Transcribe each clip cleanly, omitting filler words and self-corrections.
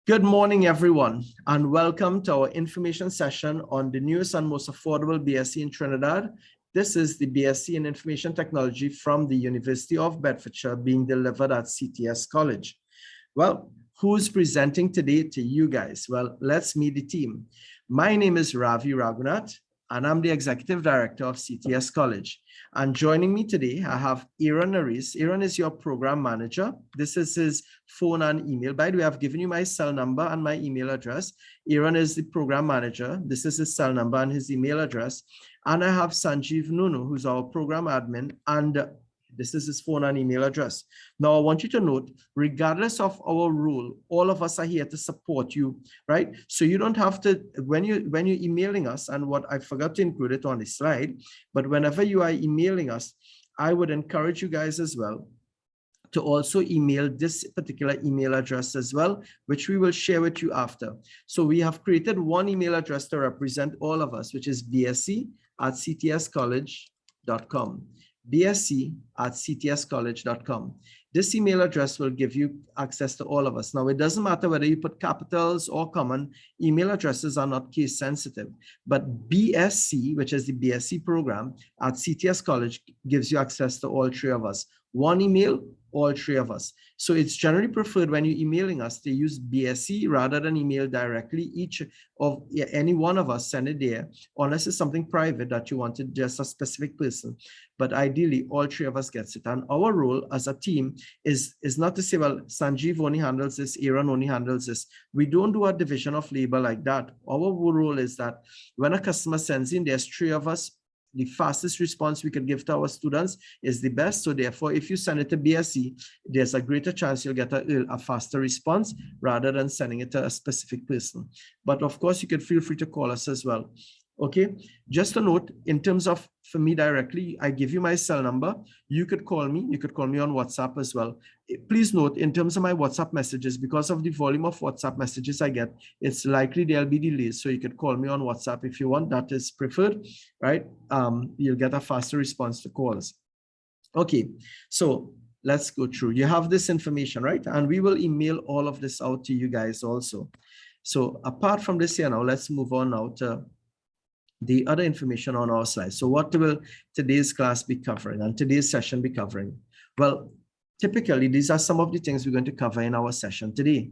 Good morning, everyone, and welcome to our information session on the newest and most affordable BSc in Trinidad. This is the BSc in Information Technology from the University of Bedfordshire being delivered at CTS College. Well, who's presenting today to you guys? Well, let's meet the team. My name is Ravi Raghunath, and I'm the Executive Director of CTS College. And joining me today, I have Aaron Naris. Aaron is your Program Manager. This is his phone and email. By the way, I've given you my cell number and my email address. Aaron is the Program Manager. This is his cell number and his email address. And I have Sanjeev Nunu, who's our Program Admin, and this is his phone and email address. Now, I want you to note, regardless of our role, all of us are here to support you, right? So you don't have to, when you're emailing us, and what I forgot to include it on the slide, but whenever you are emailing us, I would encourage you guys as well to also email this particular email address as well, which we will share with you after. So we have created one email address to represent all of us, which is bsc@ctscollege.com. bsc@ctscollege.com. This email address will give you access to all of us. Now, it doesn't matter whether you put capitals or common, email addresses are not case sensitive, but BSc, which is the BSc program at CTS College, gives you access to all three of us. One email, all three of us. So it's generally preferred when you're emailing us to use BSc rather than email directly. Each of any one of us send it there, unless it's something private that you wanted just a specific person. But ideally, all three of us gets it. And our role as a team is not to say, well, Sanjeev only handles this, Aaron only handles this. We don't do a division of labor like that. Our role is that when a customer sends in, there's three of us. The fastest response we can give to our students is the best. So therefore, if you send it to BSc, there's a greater chance you'll get a faster response rather than sending it to a specific person. But of course, you can feel free to call us as well. Okay, just a note, in terms of, for me directly, I give you my cell number. You could call me on WhatsApp as well. Please note, in terms of my WhatsApp messages, because of the volume of WhatsApp messages I get, it's likely there'll be delays. So you could call me on WhatsApp if you want, that is preferred, right? You'll get a faster response to calls. Okay, so let's go through. You have this information, right? And we will email all of this out to you guys also. So apart from this here now, let's move on now to the other information on our slide. So what will today's class be covering and today's session be covering? Well, typically, these are some of the things we're going to cover in our session today.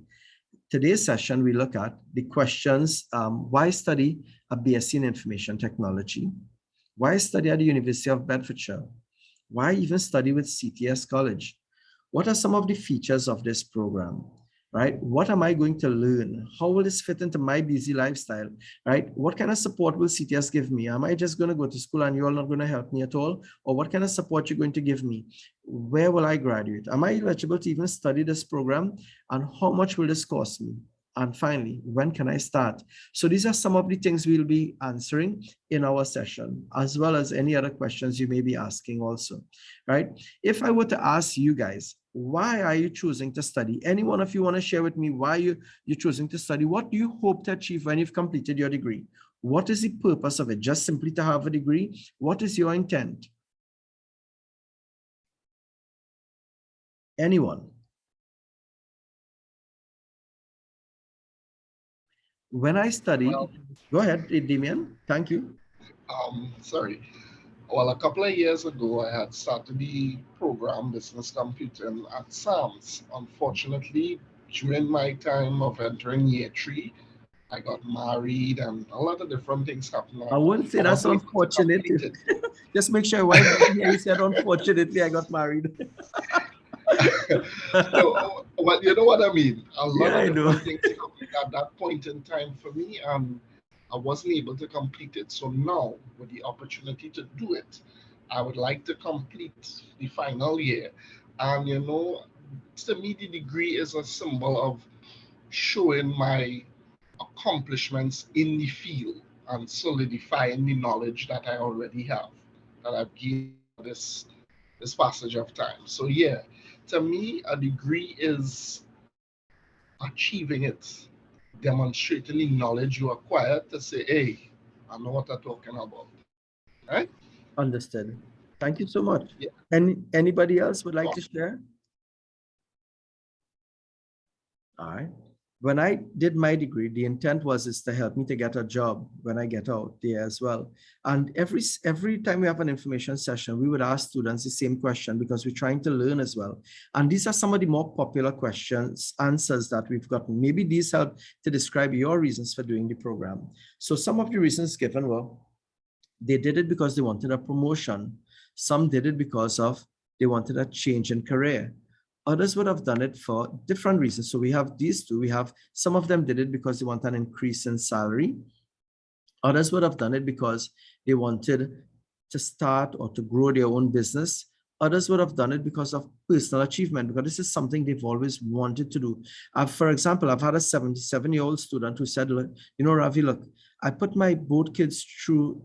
Today's session, we look at the questions, why study a BSc in Information Technology? Why study at the University of Bedfordshire? Why even study with CTS College? What are some of the features of this program? Right? What am I going to learn? How will this fit into my busy lifestyle? Right? What kind of support will CTS give me? Am I just going to go to school and you're not going to help me at all? Or what kind of support you're going to give me? Where will I graduate? Am I eligible to even study this program? And how much will this cost me? And finally, when can I start? So these are some of the things we'll be answering in our session, as well as any other questions you may be asking also, right? If I were to ask you guys, why are you choosing to study? Any one of you want to share with me why you're choosing to study? What do you hope to achieve when you've completed your degree? What is the purpose of it? Just simply to have a degree? What is your intent? Anyone? When I studied, go ahead, Damian. Thank you. Sorry. Well, a couple of years ago, I had started the program Business Computing at SAMS. Unfortunately, during my time of entering year 3, I got married and a lot of different things happened. I wouldn't say I that's wasn't able to unfortunate. complete it. Just make sure your wife doesn't hear you said, unfortunately, I got married. No, well, you know what I mean. A lot Yeah, of I know. different things happened at that point in time for me, and I wasn't able to complete it. So now, with the opportunity to do it, I would like to complete the final year. And to me, the degree is a symbol of showing my accomplishments in the field and solidifying the knowledge that I already have, that I've gained over this passage of time. So yeah, to me, a degree is achieving it, demonstrating the knowledge you acquire to say, hey, I know what I'm talking about. Right? Understood. Thank you so much. Yeah. Anybody else would like to share? All right. when I did my degree, the intent was is to help me to get a job when I get out there as well. And every time we have an information session, we would ask students the same question because we're trying to learn as well. And these are some of the more popular questions, answers that we've gotten. Maybe these help to describe your reasons for doing the program. So some of the reasons given were, they did it because they wanted a promotion. Some did it because of they wanted a change in career. Others would have done it for different reasons. So we have these two. We have some of them did it because they want an increase in salary. Others would have done it because they wanted to start or to grow their own business. Others would have done it because of personal achievement, because this is something they've always wanted to do. For example, I've had a 77-year-old student who said, you know, Ravi, look, I put my both kids through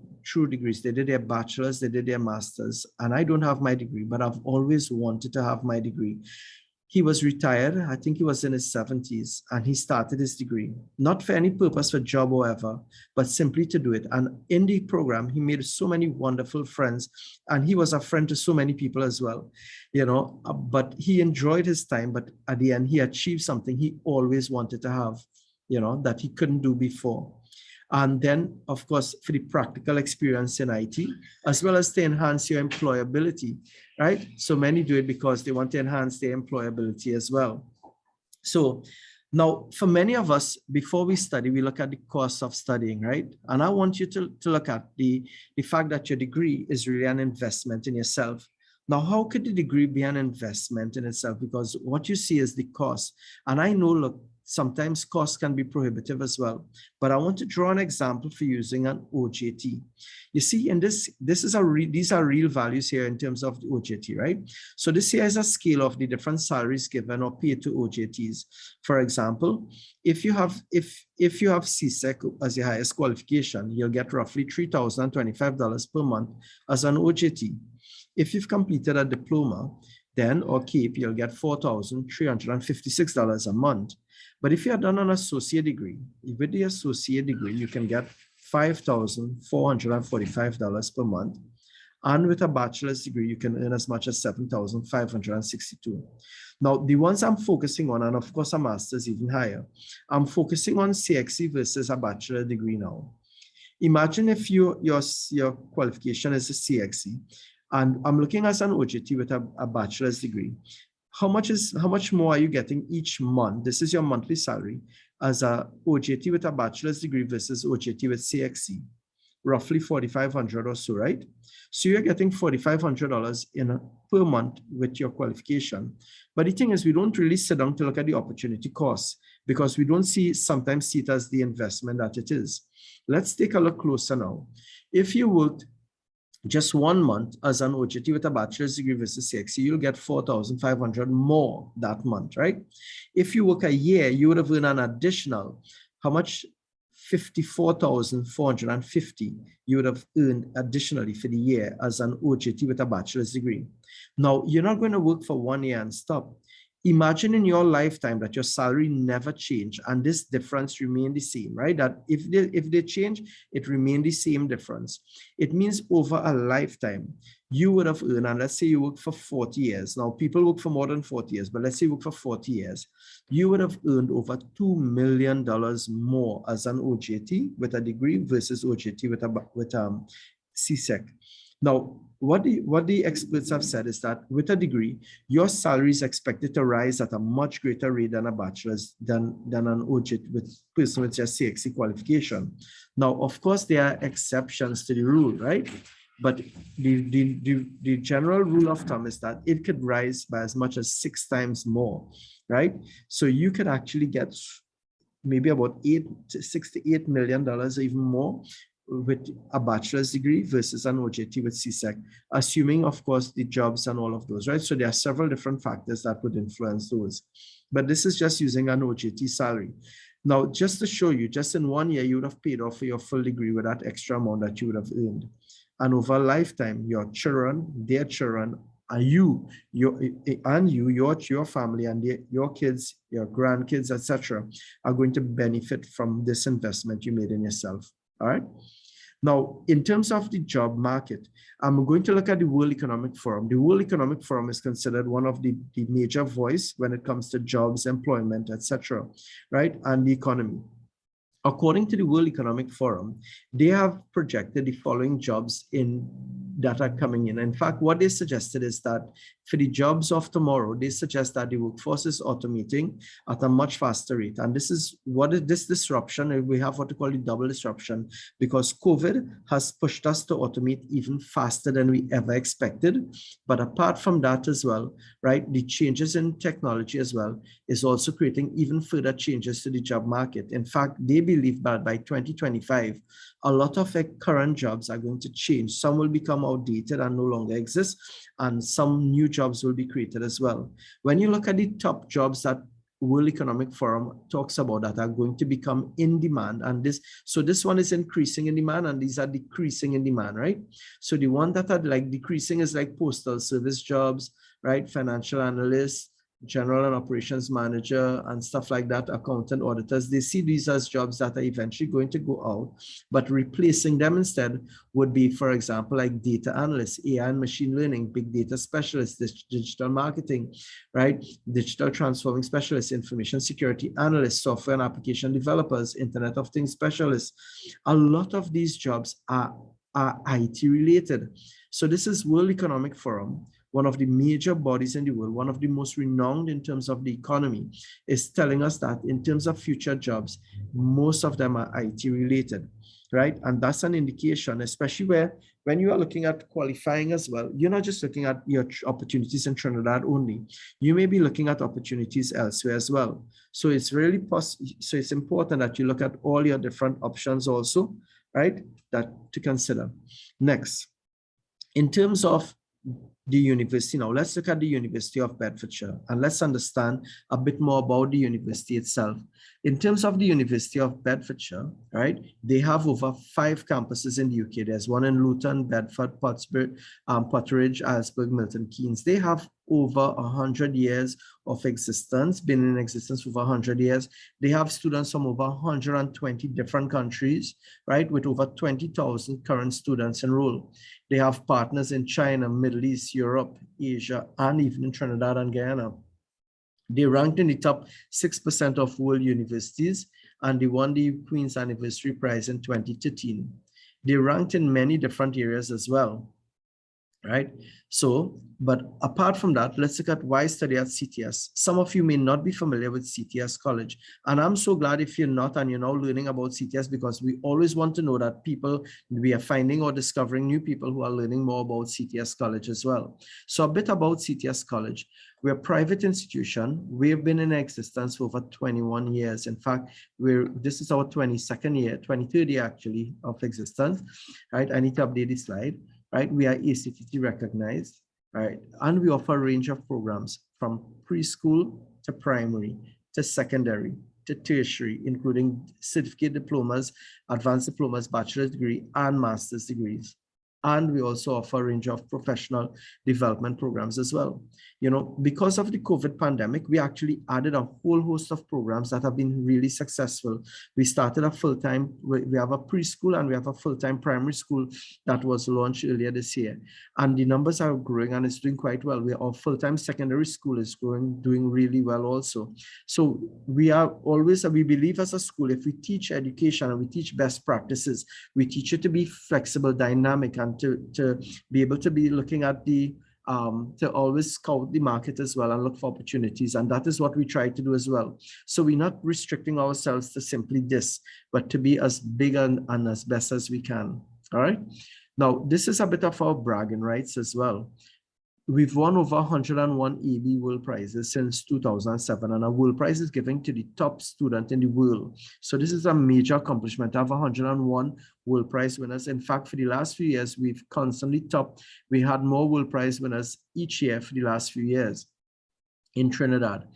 degrees. They did their bachelors, they did their masters, and I don't have my degree, but I've always wanted to have my degree. He was retired. I think he was in his 70s, and he started his degree, not for any purpose, for job or ever, but simply to do it. And in the program, he made so many wonderful friends, and he was a friend to so many people as well, you know, but he enjoyed his time. But at the end, he achieved something he always wanted to have, you know, that he couldn't do before. And then, of course, for the practical experience in IT, as well as to enhance your employability, right? So many do it because they want to enhance their employability as well. So now, for many of us, before we study, we look at the cost of studying, right? And I want you to look at the fact that your degree is really an investment in yourself. Now, how could the degree be an investment in itself? Because what you see is the cost. And I know, look, sometimes costs can be prohibitive as well. But I want to draw an example for using an OJT. You see, in these are real values here in terms of the OJT, right? So this here is a scale of the different salaries given or paid to OJTs. For example, if you have CSEC as your highest qualification, you'll get roughly $3,025 per month as an OJT. If you've completed a diploma, then or CAPE, you'll get $4,356 a month. But if you are done an associate degree, with the associate degree, you can get $5,445 per month. And with a bachelor's degree, you can earn as much as $7,562. Now, the ones I'm focusing on, and of course a master's even higher, I'm focusing on CXC versus a bachelor degree now. Imagine if your qualification is a CXC, and I'm looking at an OJT with a bachelor's degree. How much more are you getting each month? This is your monthly salary as a OJT with a bachelor's degree versus OJT with CXC, roughly $4,500 or so, right? So you're getting $4,500 per month with your qualification. But the thing is, we don't really sit down to look at the opportunity cost because we don't sometimes see it as the investment that it is. Let's take a look closer now. If you worked just 1 month as an OJT with a bachelor's degree versus CXC, you'll get $4,500 more that month, right? If you work a year, you would have earned an additional, how much? $54,450 you would have earned additionally for the year as an OJT with a bachelor's degree. Now, you're not going to work for 1 year and stop. Imagine in your lifetime that your salary never changed and this difference remained the same, right? That if they change, it remained the same difference. It means over a lifetime, you would have earned, and let's say you work for 40 years. Now, people work for more than 40 years, but let's say you work for 40 years. You would have earned over $2 million more as an OJT with a degree versus OJT with CSEC. Now, what the experts have said is that with a degree, your salary is expected to rise at a much greater rate than a bachelor's, than an OJT person with just CXC qualification. Now, of course, there are exceptions to the rule, right? But the general rule of thumb is that it could rise by as much as 6 times more, right? So you could actually get maybe about $6 to $8 million or even more with a bachelor's degree versus an OJT with CSEC, assuming, of course, the jobs and all of those, right? So there are several different factors that would influence those. But this is just using an OJT salary. Now, just to show you, just in 1 year, you would have paid off for your full degree with that extra amount that you would have earned. And over a lifetime, your children, their children, and your family and your kids, your grandkids, etc., are going to benefit from this investment you made in yourself. All right. Now, in terms of the job market, I'm going to look at the World Economic Forum. The World Economic Forum is considered one of the major voice when it comes to jobs, employment, etc., right, and the economy. According to the World Economic Forum, they have projected the following jobs that are coming in. In fact, what they suggested is that for the jobs of tomorrow, they suggest that the workforce is automating at a much faster rate. And this is what is this disruption. We have what we call the double disruption, because COVID has pushed us to automate even faster than we ever expected. But apart from that as well, right, the changes in technology as well is also creating even further changes to the job market. In fact, they believe that by 2025, a lot of current jobs are going to change. Some will become outdated and no longer exist, and some new jobs will be created as well. When you look at the top jobs that World Economic Forum talks about that are going to become in demand, and this one is increasing in demand, and these are decreasing in demand, right? So the one that are like decreasing is like postal service jobs, right? Financial analysts, general and operations manager, and stuff like that, accountant, auditors. They see these as jobs that are eventually going to go out, but replacing them instead would be, for example, like data analysts, AI and machine learning, big data specialists, digital marketing, right? Digital transforming specialists, information security analysts, software and application developers, Internet of Things specialists. A lot of these jobs are IT related. So this is World Economic Forum, one of the major bodies in the world, one of the most renowned in terms of the economy, is telling us that in terms of future jobs, most of them are IT related, right? And that's an indication, especially when you are looking at qualifying as well, you're not just looking at your opportunities in Trinidad only. You may be looking at opportunities elsewhere as well. So it's really so it's important that you look at all your different options also, right? That to consider. Next, in terms of the university. Now, let's look at the University of Bedfordshire and let's understand a bit more about the university itself. In terms of the University of Bedfordshire, right, they have over 5 campuses in the UK. There's one in Luton, Bedford, Pottsbury, Potteridge, Islesburg, Milton Keynes. They have over 100 years of existence, been in existence for over 100 years. They have students from over 120 different countries, right, with over 20,000 current students enrolled. They have partners in China, Middle East, Europe, Asia, and even in Trinidad and Guyana. They ranked in the top 6% of world universities, and they won the Queen's Anniversary Prize in 2013. They ranked in many different areas as well, right? So, but apart from that, let's look at why study at CTS. Some of you may not be familiar with CTS College, and I'm so glad if you're not and you're now learning about CTS, because we always want to know that we are finding or discovering new people who are learning more about CTS College as well. So a bit about CTS College. We're a private institution. We've been in existence for over 21 years. In fact, this is our 23rd year actually of existence, right? I need to update this slide. Right, we are ACTT recognized, right, and we offer a range of programs from preschool to primary to secondary to tertiary, including certificate diplomas, advanced diplomas, bachelor's degree, and master's degrees. And we also offer a range of professional development programs as well. You know, because of the COVID pandemic, we actually added a whole host of programs that have been really successful. We started a full-time, we have a preschool and we have a full-time primary school that was launched earlier this year. And the numbers are growing and it's doing quite well. Our full-time secondary school is growing, doing really well also. So we believe as a school, if we teach education and we teach best practices, we teach it to be flexible, dynamic, and to be able to be looking at to always scout the market as well and look for opportunities. And that is what we try to do as well. So we're not restricting ourselves to simply this, but to be as big and as best as we can. All right. Now, this is a bit of our bragging rights as well. We've won over 101 AB World Prizes since 2007, and a World Prize is given to the top student in the world. So this is a major accomplishment. I have 101 World Prize winners. In fact, for the last few years, we've constantly topped. We had more World Prize winners each year for the last few years in Trinidad.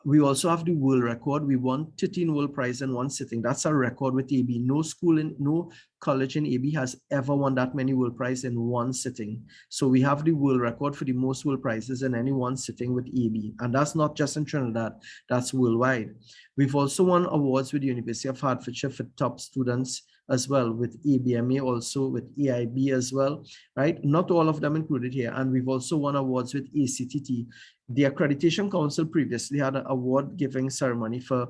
We also have the world record. We won 13 world prize in one sitting. That's a record with AB. No college in AB has ever won that many world prize in one sitting. So we have the world record for the most world prizes in any one sitting with AB. And that's not just in Trinidad, that's worldwide. We've also won awards with the University of Hertfordshire for top students as well, with ABMA, also with AIB as well, right? Not all of them included here. And we've also won awards with ACTT. The Accreditation Council previously had an award giving ceremony for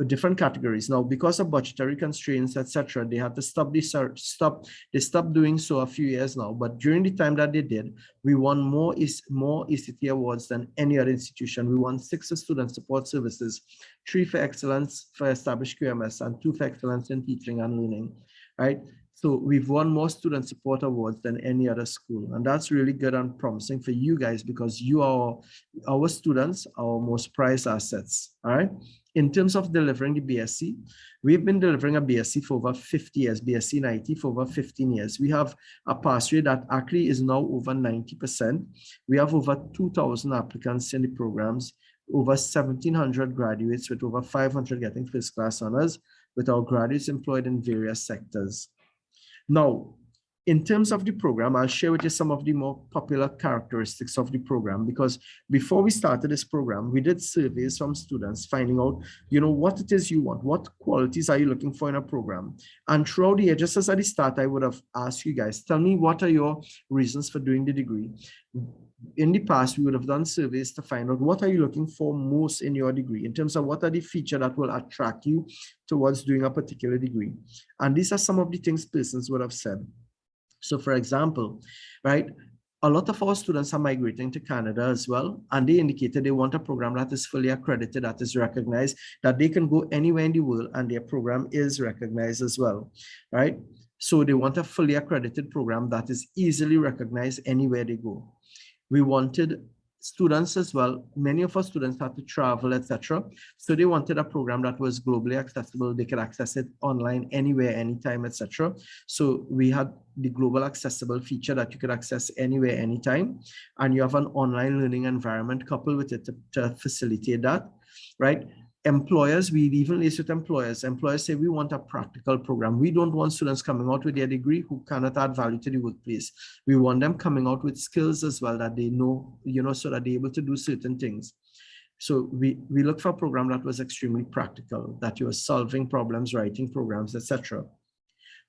different categories. Now, because of budgetary constraints, etc., they had to they stopped doing so a few years now. But during the time that they did, we won more ACT awards than any other institution. We won 6 for student support services, 3 for excellence for established QMS, and 2 for excellence in teaching and learning, right? So we've won more student support awards than any other school. And that's really good and promising for you guys, because you are our students, our most prized assets, all right? In terms of delivering the BSc, we've been delivering a BSc for over 50 years, BSc in IT for over 15 years. We have a pass rate that actually is now over 90%. We have over 2,000 applicants in the programs, over 1,700 graduates, with over 500 getting first class honors, with our graduates employed in various sectors. Now, in terms of the program, I'll share with you some of the more popular characteristics of the program, because before we started this program, we did surveys from students finding out, what it is you want, what qualities are you looking for in a program. And throughout the year, just as at the start, I would have asked you guys, tell me what are your reasons for doing the degree. In the past, we would have done surveys to find out what are you looking for most in your degree, in terms of what are the features that will attract you towards doing a particular degree. And these are some of the things persons would have said. So for example, right, a lot of our students are migrating to Canada as well, and they indicated they want a program that is fully accredited, that is recognized, that they can go anywhere in the world and their program is recognized as well, right? So they want a fully accredited program that is easily recognized anywhere they go. We wanted students as well. Many of our students had to travel, etc. So they wanted a program that was globally accessible. They could access it online, anywhere, anytime, etc. So we had the global accessible feature that you could access anywhere, anytime. And you have an online learning environment coupled with it to facilitate that, right? Employers, we even list with employers. Employers say we want a practical program. We don't want students coming out with their degree who cannot add value to the workplace. We want them coming out with skills as well that they know, so that they're able to do certain things. So we look for a program that was extremely practical, that you were solving problems, writing programs, etc.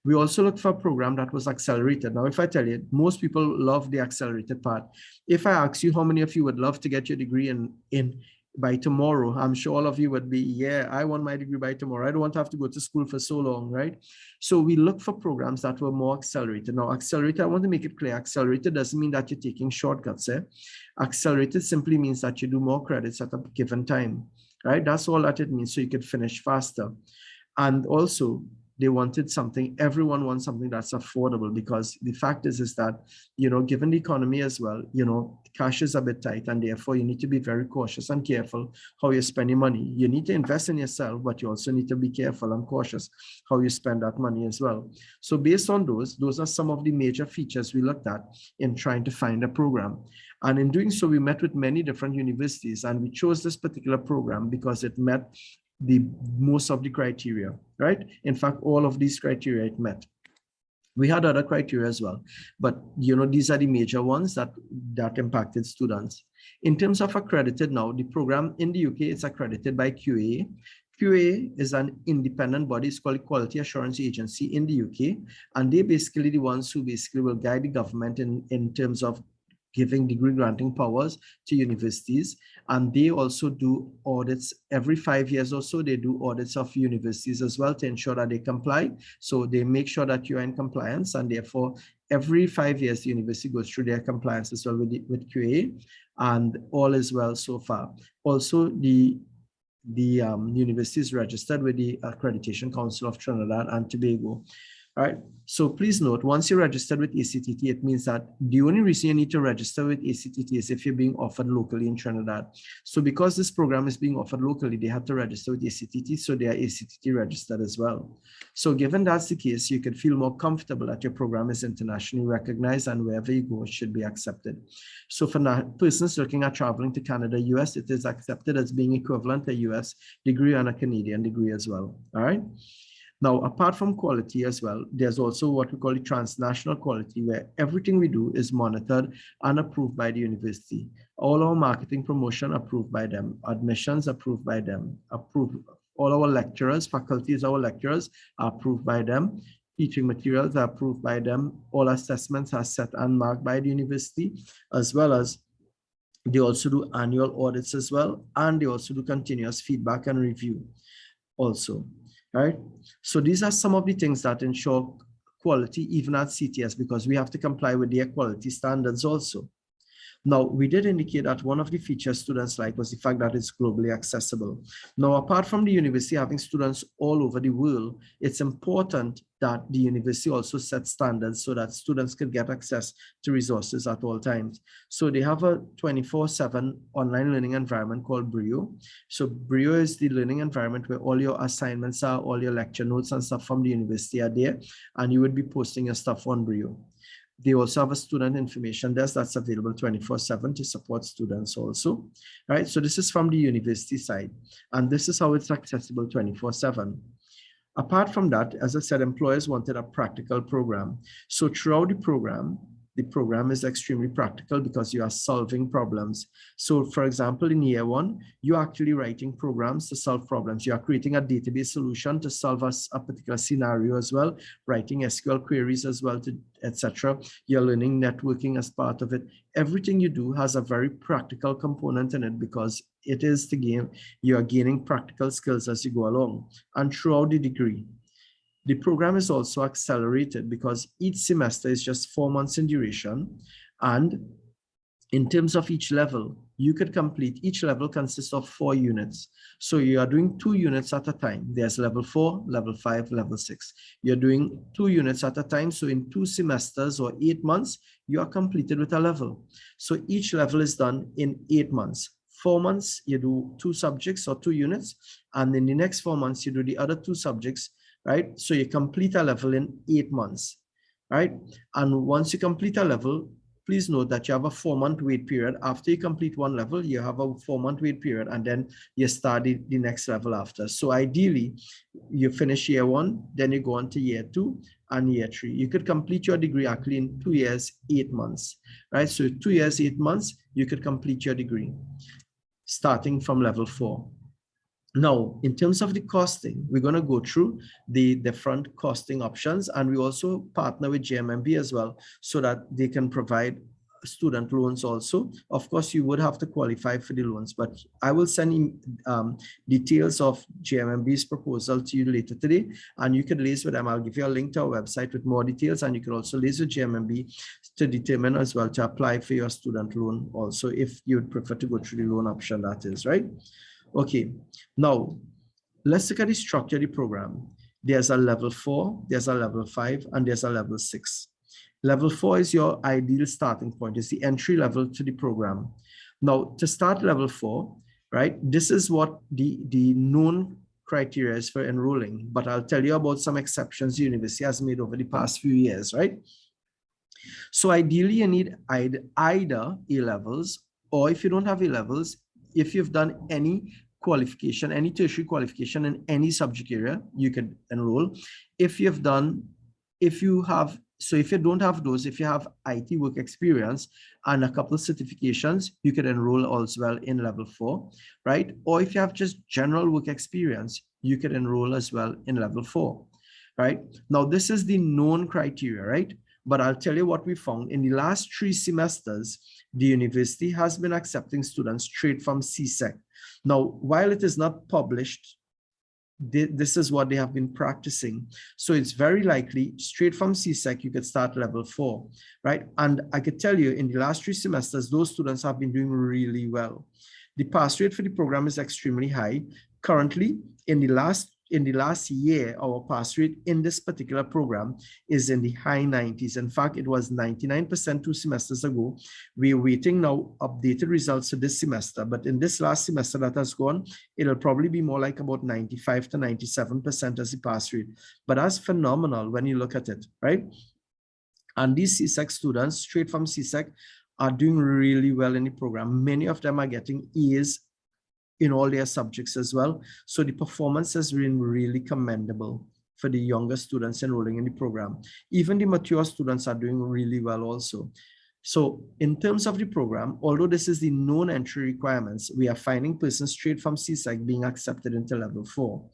We also look for a program that was accelerated. Now, if I tell you, most people love the accelerated part. If I ask you how many of you would love to get your degree by tomorrow, I'm sure all of you would be, yeah, I want my degree by tomorrow. I don't want to have to go to school for so long, right? So we look for programs that were more accelerated. Now, accelerated, I want to make it clear, accelerated doesn't mean that you're taking shortcuts. Accelerated simply means that you do more credits at a given time, right? That's all that it means, so you could finish faster. And also, they wanted something, everyone wants something that's affordable, because the fact is that, given the economy as well, cash is a bit tight, and therefore you need to be very cautious and careful how you spend your money. You need to invest in yourself, but you also need to be careful and cautious how you spend that money as well. So based on those are some of the major features we looked at in trying to find a program. And in doing so, we met with many different universities, and we chose this particular program because it met the most of the criteria, right? In fact, all of these criteria it met. We had other criteria as well, but these are the major ones that impacted students. In terms of accredited now, the program in the UK is accredited by QA. QA is an independent body. It's called Quality Assurance Agency in the UK, and they're basically the ones who basically will guide the government in terms of giving degree granting powers to universities. And they also do audits every 5 years or so. They do audits of universities as well to ensure that they comply. So they make sure that you're in compliance, and therefore every 5 years the university goes through their compliance as well with QA, and all is well so far. Also, the university is registered with the Accreditation Council of Trinidad and Tobago. All right. So please note, once you're registered with ACTT, it means that the only reason you need to register with ACTT is if you're being offered locally in Trinidad. So because this program is being offered locally, they have to register with ACTT, so they are ACTT registered as well. So given that's the case, you can feel more comfortable that your program is internationally recognized and wherever you go, it should be accepted. So for persons looking at traveling to Canada, US, it is accepted as being equivalent to a US degree and a Canadian degree as well. All right. Now, apart from quality as well, there's also what we call the transnational quality, where everything we do is monitored and approved by the university. All our marketing promotion approved by them, admissions approved by them, all our lecturers, faculties, our lecturers are approved by them. Teaching materials are approved by them. All assessments are set and marked by the university, as well as they also do annual audits as well, and they also do continuous feedback and review also. All right. So these are some of the things that ensure quality even at CTS, because we have to comply with their quality standards also. Now, we did indicate that one of the features students like was the fact that it's globally accessible. Now, apart from the university having students all over the world, it's important that the university also sets standards so that students can get access to resources at all times. So they have a 24/7 online learning environment called Brio. So Brio is the learning environment where all your assignments are, all your lecture notes and stuff from the university are there, and you would be posting your stuff on Brio. They also have a student information desk that's available 24/7 to support students also, right? So this is from the university side, and this is how it's accessible 24/7. Apart from that, as I said, employers wanted a practical program. So throughout the program is extremely practical because you are solving problems. So for example, in year one, you're actually writing programs to solve problems. You are creating a database solution to solve a particular scenario as well, writing SQL queries as well, etc. You're learning networking as part of it. Everything you do has a very practical component in it because it is the game. You are gaining practical skills as you go along. And throughout the degree, the program is also accelerated because each semester is just 4 months in duration. And in terms of each level, you could complete, each level consists of 4 units. So you are doing 2 units at a time. There's level 4, level 5, level 6. You're doing 2 units at a time. So in 2 semesters or 8 months, you are completed with a level. So each level is done in 8 months. 4 months, you do 2 subjects or 2 units. And in the next 4 months, you do the other 2 subjects, right? So you complete a level in 8 months, right? And once you complete a level, please note that you have a 4-month wait period. After you complete one level, you have a 4-month wait period, and then you start the next level after. So ideally, you finish year 1, then you go on to year 2 and year 3. You could complete your degree actually in 2 years, 8 months, right? So 2 years, 8 months, you could complete your degree starting from level 4. Now, in terms of the costing, we're going to go through the different costing options, and we also partner with JMMB as well so that they can provide student loans also. Of course, you would have to qualify for the loans, but I will send details of JMMB's proposal to you later today, and you can liaise with them. I'll give you a link to our website with more details, and you can also liaise with JMMB to determine as well to apply for your student loan also, if you would prefer to go through the loan option, that is, right? Okay, now let's look at the structure of the program. There's a level 4, there's a level 5, and there's a level 6. Level 4 is your ideal starting point. It's the entry level to the program. Now, to start level 4, right, this is what the known criteria is for enrolling, but I'll tell you about some exceptions the university has made over the past few years, right? So ideally, you need either A-levels, or if you don't have A-levels, if you've done any qualification, any tertiary qualification in any subject area, you can enroll. If you don't have those, if you have IT work experience and a couple of certifications, you can enroll as well in level 4, right? Or if you have just general work experience, you can enroll as well in level 4, right? Now, this is the known criteria, right? But I'll tell you what we found. In the last 3 semesters, the university has been accepting students straight from CSEC. Now, while it is not published, this is what they have been practicing. So it's very likely straight from CSEC, you could start level 4, right? And I could tell you in the last 3 semesters, those students have been doing really well. The pass rate for the program is extremely high. Currently, in the last in the last year, our pass rate in this particular program is in the high 90s. In fact, it was 99% 2 semesters ago. We're waiting now updated results for this semester, but in this last semester that has gone, it'll probably be more like about 95 to 97% as the pass rate. But that's phenomenal when you look at it, right? And these CSEC students, straight from CSEC, are doing really well in the program. Many of them are getting A's in all their subjects as well. So the performance has been really commendable for the younger students enrolling in the program. Even the mature students are doing really well also. So in terms of the program, although this is the known entry requirements, we are finding persons straight from CSEC being accepted into level 4,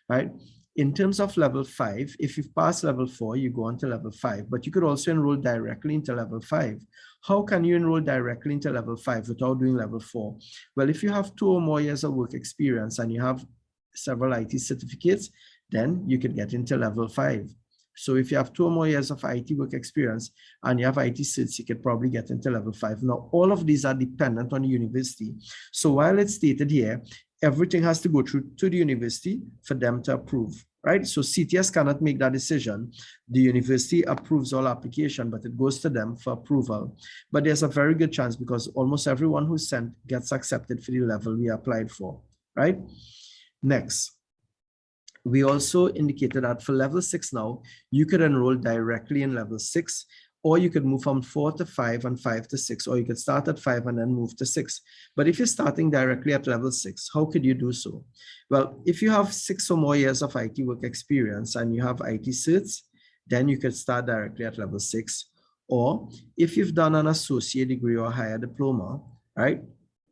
right? In terms of level 5, if you've passed level 4, you go on to level 5, but you could also enroll directly into level 5. How can you enroll directly into level 5 without doing level 4? Well, if you have 2 or more years of work experience and you have several IT certificates, then you can get into level 5. So if you have 2 or more years of IT work experience and you have IT certs, you could probably get into level 5. Now, all of these are dependent on the university. So while it's stated here, everything has to go through to the university for them to approve, right? So CTS cannot make that decision. The university approves all application, but it goes to them for approval. But there's a very good chance because almost everyone who's sent gets accepted for the level we applied for, right? Next. We also indicated that for level 6 now, you could enroll directly in level 6, or you could move from 4 to 5 and 5 to 6, or you could start at 5 and then move to 6. But if you're starting directly at level 6, how could you do so? Well, if you have 6 or more years of IT work experience and you have IT certs, then you could start directly at level 6. Or if you've done an associate degree or higher diploma, right,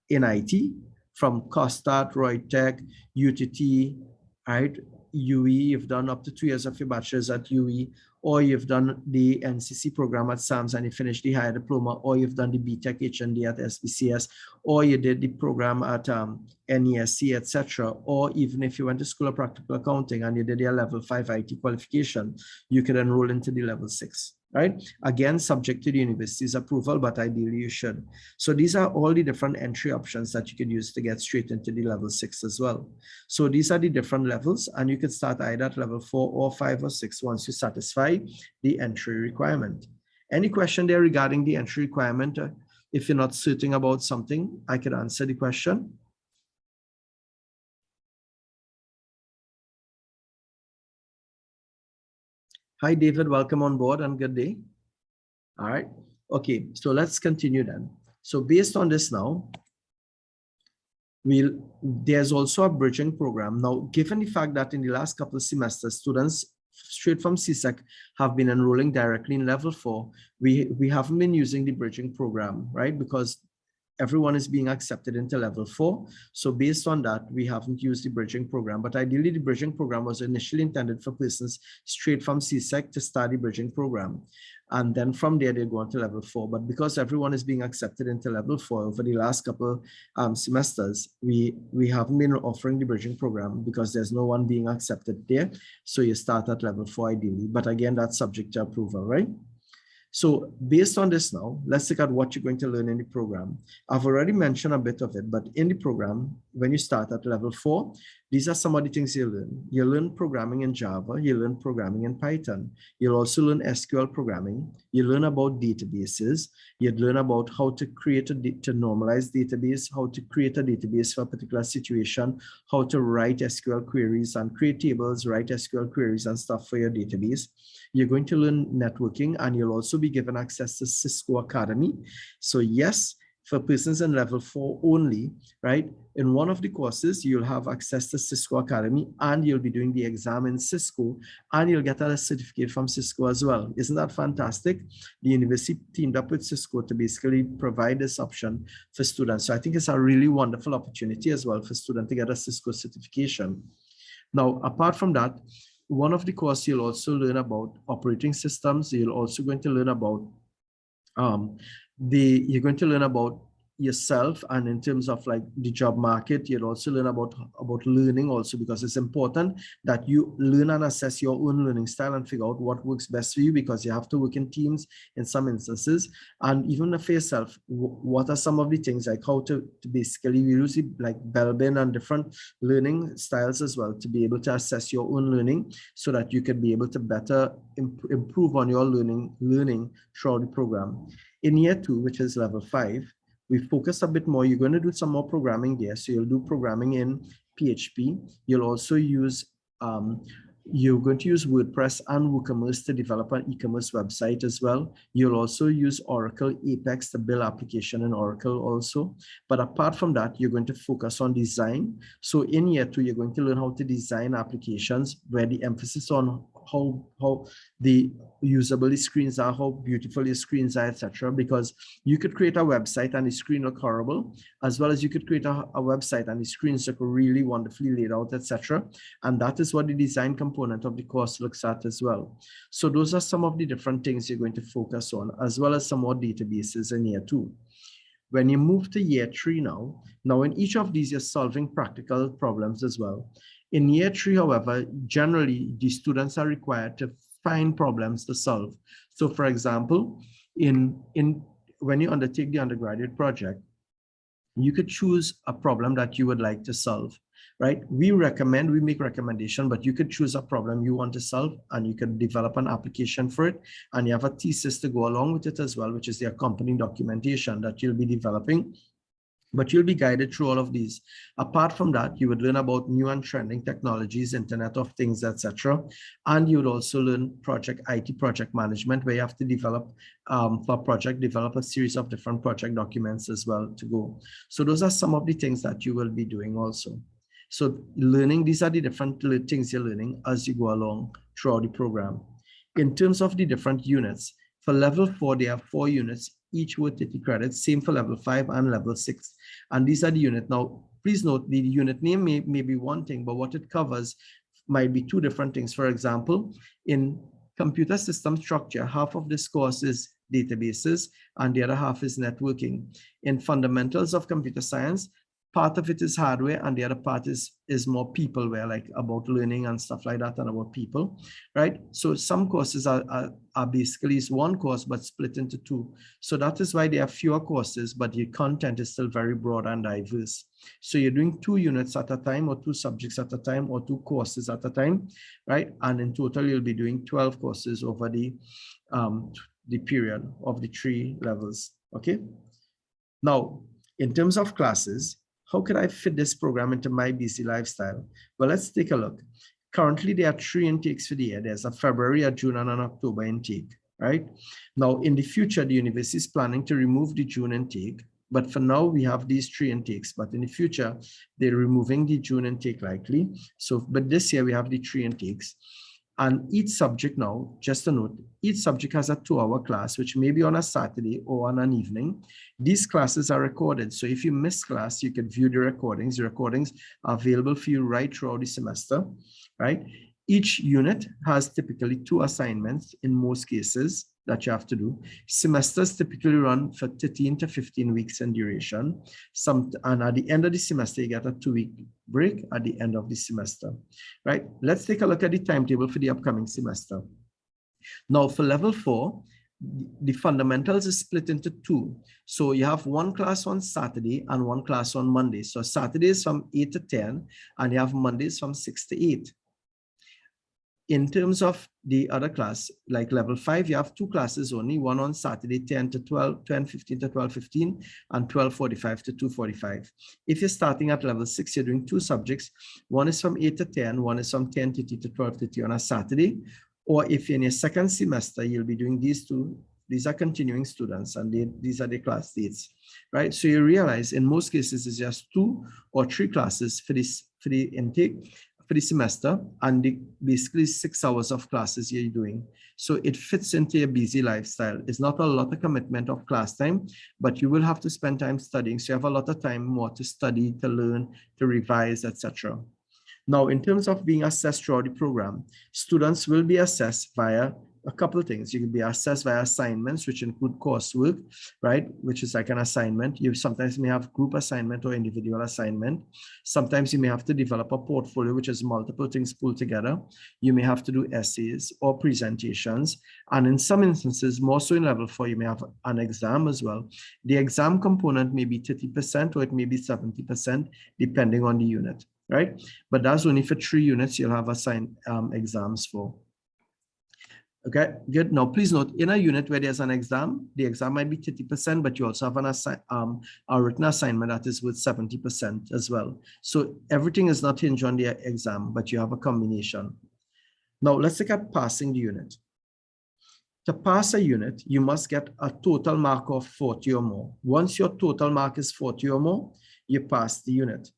in IT, from COSTAT, Roytech, UTT, right, UE, you've done up to 2 years of your bachelor's at UE, or you've done the NCC program at SAMS and you finished the higher diploma, or you've done the BTech HND at SBCS, or you did the program at NESC, etc. Or even if you went to School of Practical Accounting and you did your level 5 IT qualification, you could enroll into the level 6. Right? Again, subject to the university's approval, but ideally you should. So these are all the different entry options that you could use to get straight into the level 6 as well. So these are the different levels, and you could start either at level 4 or 5 or 6 once you satisfy the entry requirement. Any question there regarding the entry requirement? If you're not certain about something, I can answer the question. Hi, David, welcome on board and good day. All right. Okay, so let's continue then. So based on this now, there's also a bridging program. Now, given the fact that in the last couple of semesters, students straight from CSEC have been enrolling directly in level 4, we haven't been using the bridging program, right? Because everyone is being accepted into level 4. So based on that, we haven't used the bridging program. But ideally, the bridging program was initially intended for persons straight from CSEC to start the bridging program. And then from there, they go on to level 4. But because everyone is being accepted into level 4 over the last couple semesters, we haven't been offering the bridging program because there's no one being accepted there. So you start at level 4 ideally. But again, that's subject to approval, right? So based on this now, let's look at what you're going to learn in the program. I've already mentioned a bit of it, but in the program, when you start at level 4, these are some of the things you learn. You learn programming in Java, you learn programming in Python. You'll also learn SQL programming. You learn about databases. You'd learn about how to normalize database, how to create a database for a particular situation, how to write SQL queries and create tables, write SQL queries and stuff for your database. You're going to learn networking, and you'll also be given access to Cisco Academy. So yes, for persons in level 4 only, right? In one of the courses, you'll have access to Cisco Academy, and you'll be doing the exam in Cisco, and you'll get a certificate from Cisco as well. Isn't that fantastic? The university teamed up with Cisco to basically provide this option for students. So I think it's a really wonderful opportunity as well for students to get a Cisco certification. Now, apart from that, one of the courses you'll also learn about operating systems. You're also going to learn about yourself, and in terms of like the job market, you'll also learn about learning also, because it's important that you learn and assess your own learning style and figure out what works best for you, because you have to work in teams in some instances. And even for yourself, what are some of the things, like how to basically use it, like Belbin and different learning styles as well, to be able to assess your own learning, so that you can be able to better improve on your learning throughout the program. In year 2, which is level 5, we focus a bit more. You're going to do some more programming there. So you'll do programming in PHP. You'll also use, you're going to use WordPress and WooCommerce to develop an e-commerce website as well. You'll also use Oracle Apex to build application in Oracle also. But apart from that, you're going to focus on design. So in year 2, you're going to learn how to design applications, where the emphasis on how the usable screens are, how beautiful your screens are, etc. Because you could create a website and the screen look horrible, as well as you could create a website and the screens look really wonderfully laid out, etc. And that is what the design component of the course looks at as well. So those are some of the different things you're going to focus on, as well as some more databases in year 2. When you move to year 3 now in each of these, you're solving practical problems as well. In year 3, however, generally the students are required to find problems to solve. So for example, when you undertake the undergraduate project, you could choose a problem that you would like to solve, right? We make recommendation, but you could choose a problem you want to solve, and you can develop an application for it. And you have a thesis to go along with it as well, which is the accompanying documentation that you'll be developing. But you'll be guided through all of these. Apart from that, you would learn about new and trending technologies, Internet of Things, etc. And you would also learn IT project management, where you have to develop for a project, develop a series of different project documents as well to go. So those are some of the things that you will be doing also. So learning, these are the different things you're learning as you go along throughout the program. In terms of the different units, for level 4, there are 4 units, each worth 30 credits, same for level 5 and level 6. And these are the unit. Now, please note the unit name may be one thing, but what it covers might be 2 different things. For example, in computer system structure, half of this course is databases and the other half is networking. In fundamentals of computer science, part of it is hardware and the other part is more peopleware, like about learning and stuff like that, and about people, right? So some courses are basically one course but split into 2. So that is why there are fewer courses, but the content is still very broad and diverse. So you're doing 2 units at a time, or 2 subjects at a time, or 2 courses at a time, right? And in total, you'll be doing 12 courses over the period of the 3 levels, okay? Now, in terms of classes, how could I fit this program into my busy lifestyle? Well, let's take a look. Currently, there are 3 intakes for the year. There's a February, a June, and an October intake, right? Now, in the future, the university is planning to remove the June intake, but for now, we have these 3 intakes, but in the future, they're removing the June intake likely. So, but this year, we have the 3 intakes. And each subject now, just a note, each subject has a 2-hour class, which may be on a Saturday or on an evening. These classes are recorded. So if you miss class, you can view the recordings. The recordings are available for you right throughout the semester, right? Each unit has typically 2 assignments in most cases that you have to do. Semesters typically run for 13 to 15 weeks in duration. And at the end of the semester, you get a 2-week break at the end of the semester, right? Let's take a look at the timetable for the upcoming semester. Now for level 4, the fundamentals is split into 2. So you have 1 class on Saturday and 1 class on Monday. So Saturday is from 8 to 10, and you have Mondays from 6 to 8. In terms of the other class, like level 5, you have 2 classes only, one on Saturday, 10 to 12, 10:15 to 12:15, and 12:45 to 2:45. If you're starting at level 6, you're doing 2 subjects. One is from 8 to 10, one is from 10:30 to 12:30 on a Saturday. Or if you're in your second semester, you'll be doing these 2. These are continuing students, and these are the class dates, right? So you realize in most cases, it's just 2 or 3 classes for the intake, for the semester, and basically 6 hours of classes you're doing. So it fits into your busy lifestyle. It's not a lot of commitment of class time, but you will have to spend time studying. So you have a lot of time more to study, to learn, to revise, etc. Now, in terms of being assessed throughout the program, students will be assessed via a couple of things. You can be assessed via assignments, which include coursework, right? Which is like an assignment. You sometimes may have group assignment or individual assignment. Sometimes you may have to develop a portfolio, which is multiple things pulled together. You may have to do essays or presentations. And in some instances, more so in level 4, you may have an exam as well. The exam component may be 30% or it may be 70%, depending on the unit, right? But that's only for 3 units you'll have assigned exams for. Okay, good. Now, please note, in a unit where there's an exam, the exam might be 30%, but you also have a written assignment that is worth 70% as well. So everything is not hinged on the exam, but you have a combination. Now, let's look at passing the unit. To pass a unit, you must get a total mark of 40 or more. Once your total mark is 40 or more, you pass the unit.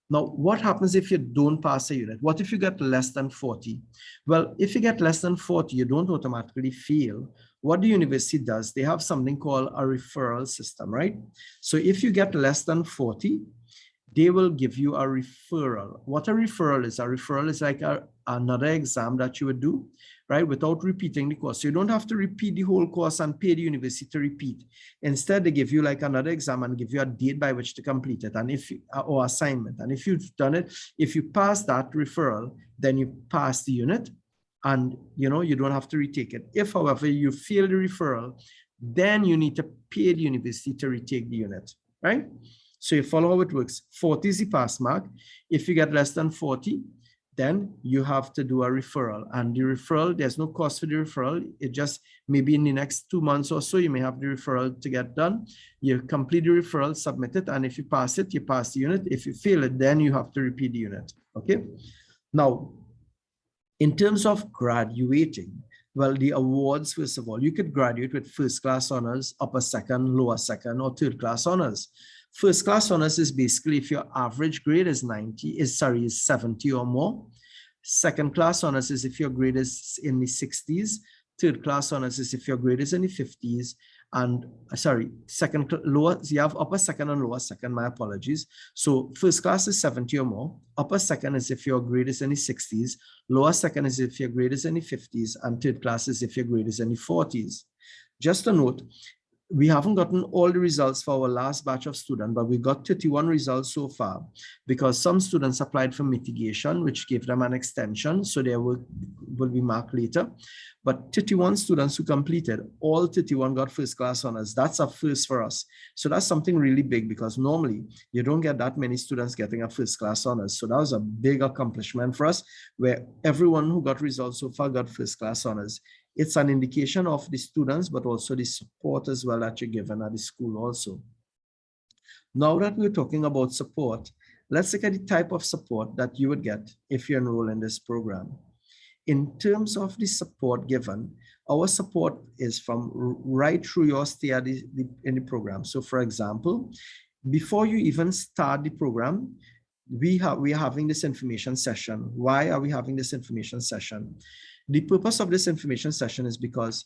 Now, what happens if you don't pass a unit? What if you get less than 40? Well, if you get less than 40, you don't automatically fail. What the university does, they have something called a referral system, right? So if you get less than 40, they will give you a referral. What a referral is like another exam that you would do, right? Without repeating the course. So you don't have to repeat the whole course and pay the university to repeat. Instead, they give you like another exam and give you a date by which to complete it, and if you, or assignment. And if you've done it, if you pass that referral, then you pass the unit, and you don't have to retake it. If, however, you fail the referral, then you need to pay the university to retake the unit, right? So you follow how it works. 40 is the pass mark. If you get less than 40, then you have to do a referral. And the referral, there's no cost for the referral. It just maybe in the next 2 months or so, you may have the referral to get done. You complete the referral, submit it, and if you pass it, you pass the unit. If you fail it, then you have to repeat the unit, okay? Now, in terms of graduating, well, the awards, first of all, you could graduate with first class honors, upper second, lower second, or third class honors. First class honors is basically if your average grade is 70 or more. Second class honors is if your grade is in the 60s. Third class honors is if your grade is in the 50s. And you have upper second and lower second, my apologies. So first class is 70 or more. Upper second is if your grade is in the 60s. Lower second is if your grade is in the 50s. And third class is if your grade is in the 40s. Just a note, we haven't gotten all the results for our last batch of students, but we got 31 results so far because some students applied for mitigation, which gave them an extension, so their work will be marked later. But 31 students who completed, all 31 got first class honors. That's a first for us. So that's something really big because normally you don't get that many students getting a first class honors. So that was a big accomplishment for us where everyone who got results so far got first class honors. It's an indication of the students, but also the support as well that you're given at the school also. Now that we're talking about support, let's look at the type of support that you would get if you enroll in this program. In terms of the support given, our support is from right through your stay in the program. So for example, before you even start the program, we are having this information session. Why are we having this information session? The purpose of this information session is because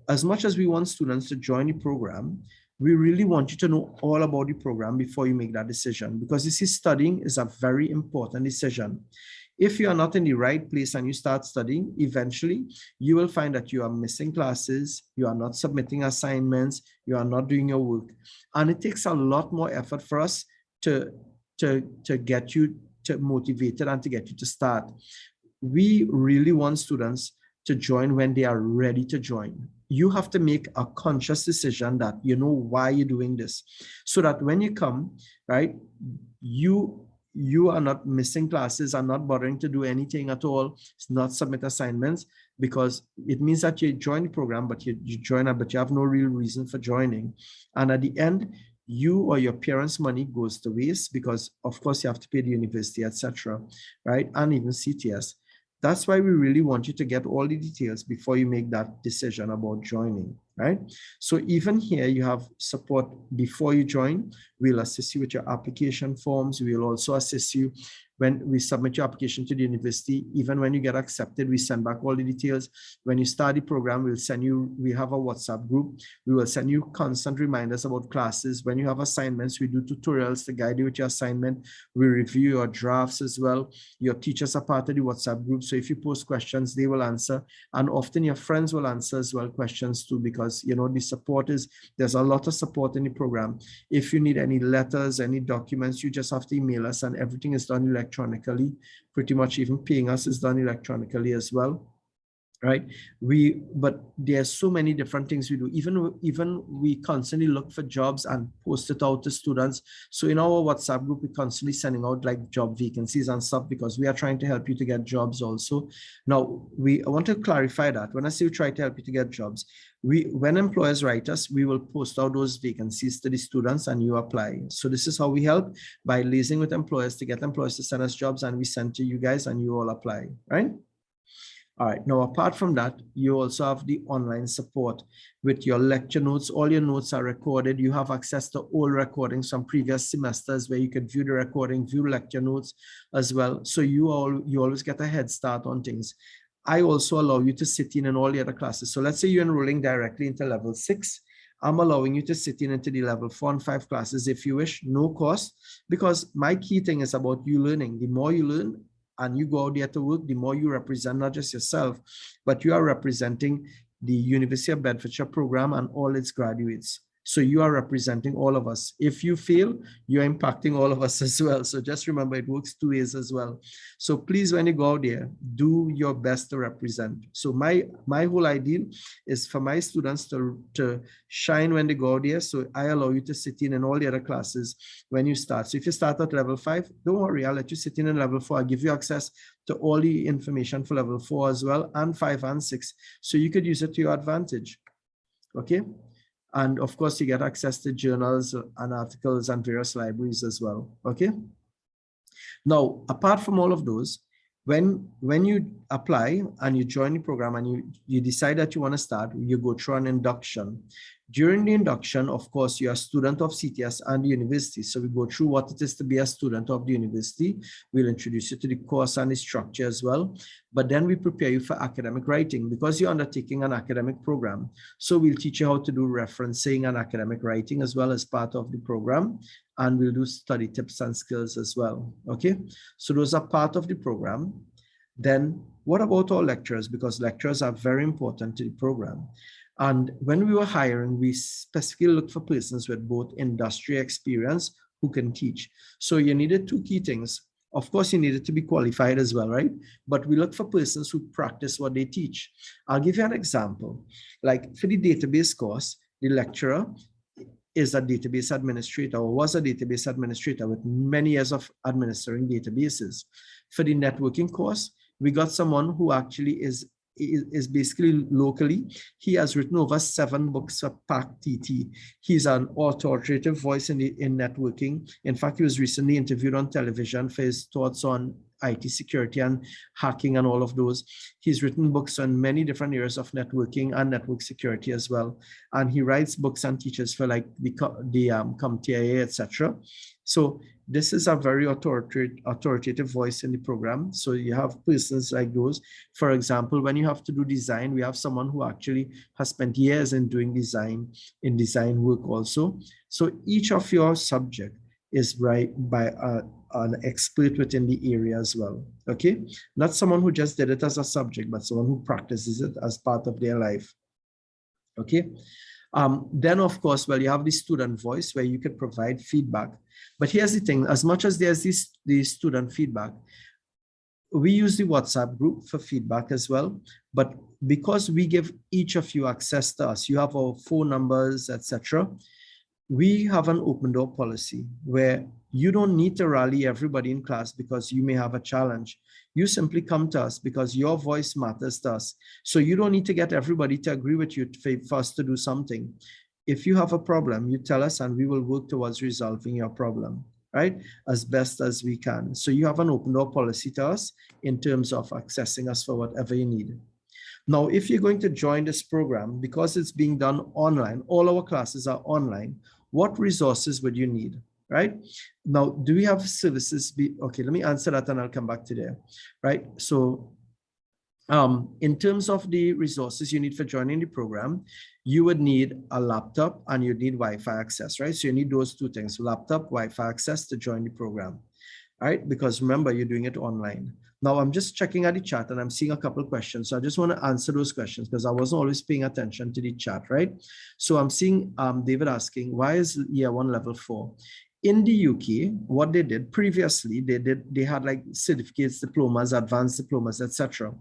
as much as we want students to join the program, we really want you to know all about the program before you make that decision, because you see, studying is a very important decision. If you are not in the right place and you start studying, eventually you will find that you are missing classes, you are not submitting assignments, you are not doing your work. And it takes a lot more effort for us to get you motivated and to get you to start. We really want students to join when they are ready to join. You have to make a conscious decision that you know why you're doing this, so that when you come, right, you are not missing classes and not bothering to do anything at all, not submit assignments, because it means that you join the program, but you join it, but you have no real reason for joining. And at the end, you or your parents' money goes to waste because, of course, you have to pay the university, etc., right? And even CTS. That's why we really want you to get all the details before you make that decision about joining, right? So even here, you have support before you join. We'll assist you with your application forms. We'll also assist you when we submit your application to the university. Even when you get accepted, we send back all the details. When you start the program, we have a WhatsApp group. We will send you constant reminders about classes. When you have assignments, we do tutorials to guide you with your assignment. We review your drafts as well. Your teachers are part of the WhatsApp group. So if you post questions, they will answer. And often your friends will answer as well questions too, because the support there's a lot of support in the program. If you need any letters, any documents, you just have to email us, and everything is done electronically. Pretty much even paying us is done electronically as well. Right? But there's so many different things we do. Even we constantly look for jobs and post it out to students. So in our WhatsApp group, we're constantly sending out like job vacancies and stuff, because we are trying to help you to get jobs also. Now, I want to clarify that when I say we try to help you to get jobs, when employers write us, we will post out those vacancies to the students and you apply. So this is how we help, by liaising with employers to get employers to send us jobs, and we send to you guys and you all apply, right? All right, now apart from that, you also have the online support with your lecture notes. All your notes are recorded. You have access to old recordings from previous semesters where you can view the recording, view lecture notes as well. So you always get a head start on things. I also allow you to sit in all the other classes. So let's say you're enrolling directly into level 6. I'm allowing you to sit in into the level 4 and 5 classes if you wish, no cost, because my key thing is about you learning. The more you learn, and you go out there to work, the more you represent not just yourself, but you are representing the University of Bedfordshire program and all its graduates. So you are representing all of us. If you fail, you're impacting all of us as well. So just remember, it works 2 ways as well. So please, when you go out there, do your best to represent. So my whole ideal is for my students to shine when they go out there. So I allow you to sit in all the other classes when you start. So if you start at level 5, don't worry, I'll let you sit in level 4. I'll give you access to all the information for level 4 as well, and 5 and 6. So you could use it to your advantage. Okay. And of course, you get access to journals and articles and various libraries as well. Okay. Now, apart from all of those, when you apply and you join the program and you decide that you want to start, you go through an induction. During the induction, of course, you're a student of CTS and the university. So we go through what it is to be a student of the university. We'll introduce you to the course and the structure as well. But then we prepare you for academic writing because you're undertaking an academic program. So we'll teach you how to do referencing and academic writing as well as part of the program. And we'll do study tips and skills as well. Okay, so those are part of the program. Then what about our lecturers? Because lecturers are very important to the program. And when we were hiring, we specifically looked for persons with both industry experience who can teach. So you needed 2 key things. Of course, you needed to be qualified as well, right? But we look for persons who practice what they teach. I'll give you an example. Like for the database course, the lecturer is a database administrator or was a database administrator with many years of administering databases. For the networking course, we got someone who actually is basically locally. He has written over 7 books for PAC-TT. He's an authoritative voice in networking. In fact, he was recently interviewed on television for his thoughts on IT security and hacking and all of those. He's written books on many different areas of networking and network security as well. And he writes books and teaches for like the CompTIA, etc. So this is a very authoritative voice in the program. So you have persons like those. For example, when you have to do design, we have someone who actually has spent years in doing design work also. So each of your subject is right by an expert within the area as well. Okay, not someone who just did it as a subject, but someone who practices it as part of their life. Okay. Then of course, well, you have the student voice where you can provide feedback. But here's the thing, as much as there's the student feedback, we use the WhatsApp group for feedback as well. But because we give each of you access to us, you have our phone numbers, etc. We have an open door policy where you don't need to rally everybody in class because you may have a challenge. You simply come to us because your voice matters to us. So you don't need to get everybody to agree with you for us to do something. If you have a problem, you tell us and we will work towards resolving your problem, right? As best as we can. So you have an open door policy to us in terms of accessing us for whatever you need. Now, if you're going to join this program, because it's being done online, all our classes are online, what resources would you need, right? Now, do we have services? Okay, let me answer that and I'll come back to there, right? So in terms of the resources you need for joining the program, you would need a laptop and you need Wi-Fi access, right? So you need those two things, laptop, Wi-Fi access to join the program, right? Because remember, you're doing it online. Now, I'm just checking at the chat and I'm seeing a couple of questions. So I just want to answer those questions because I wasn't always paying attention to the chat, right? So I'm seeing David asking, why is year one level 4? In the UK, what they did previously, they had like certificates, diplomas, advanced diplomas, etc.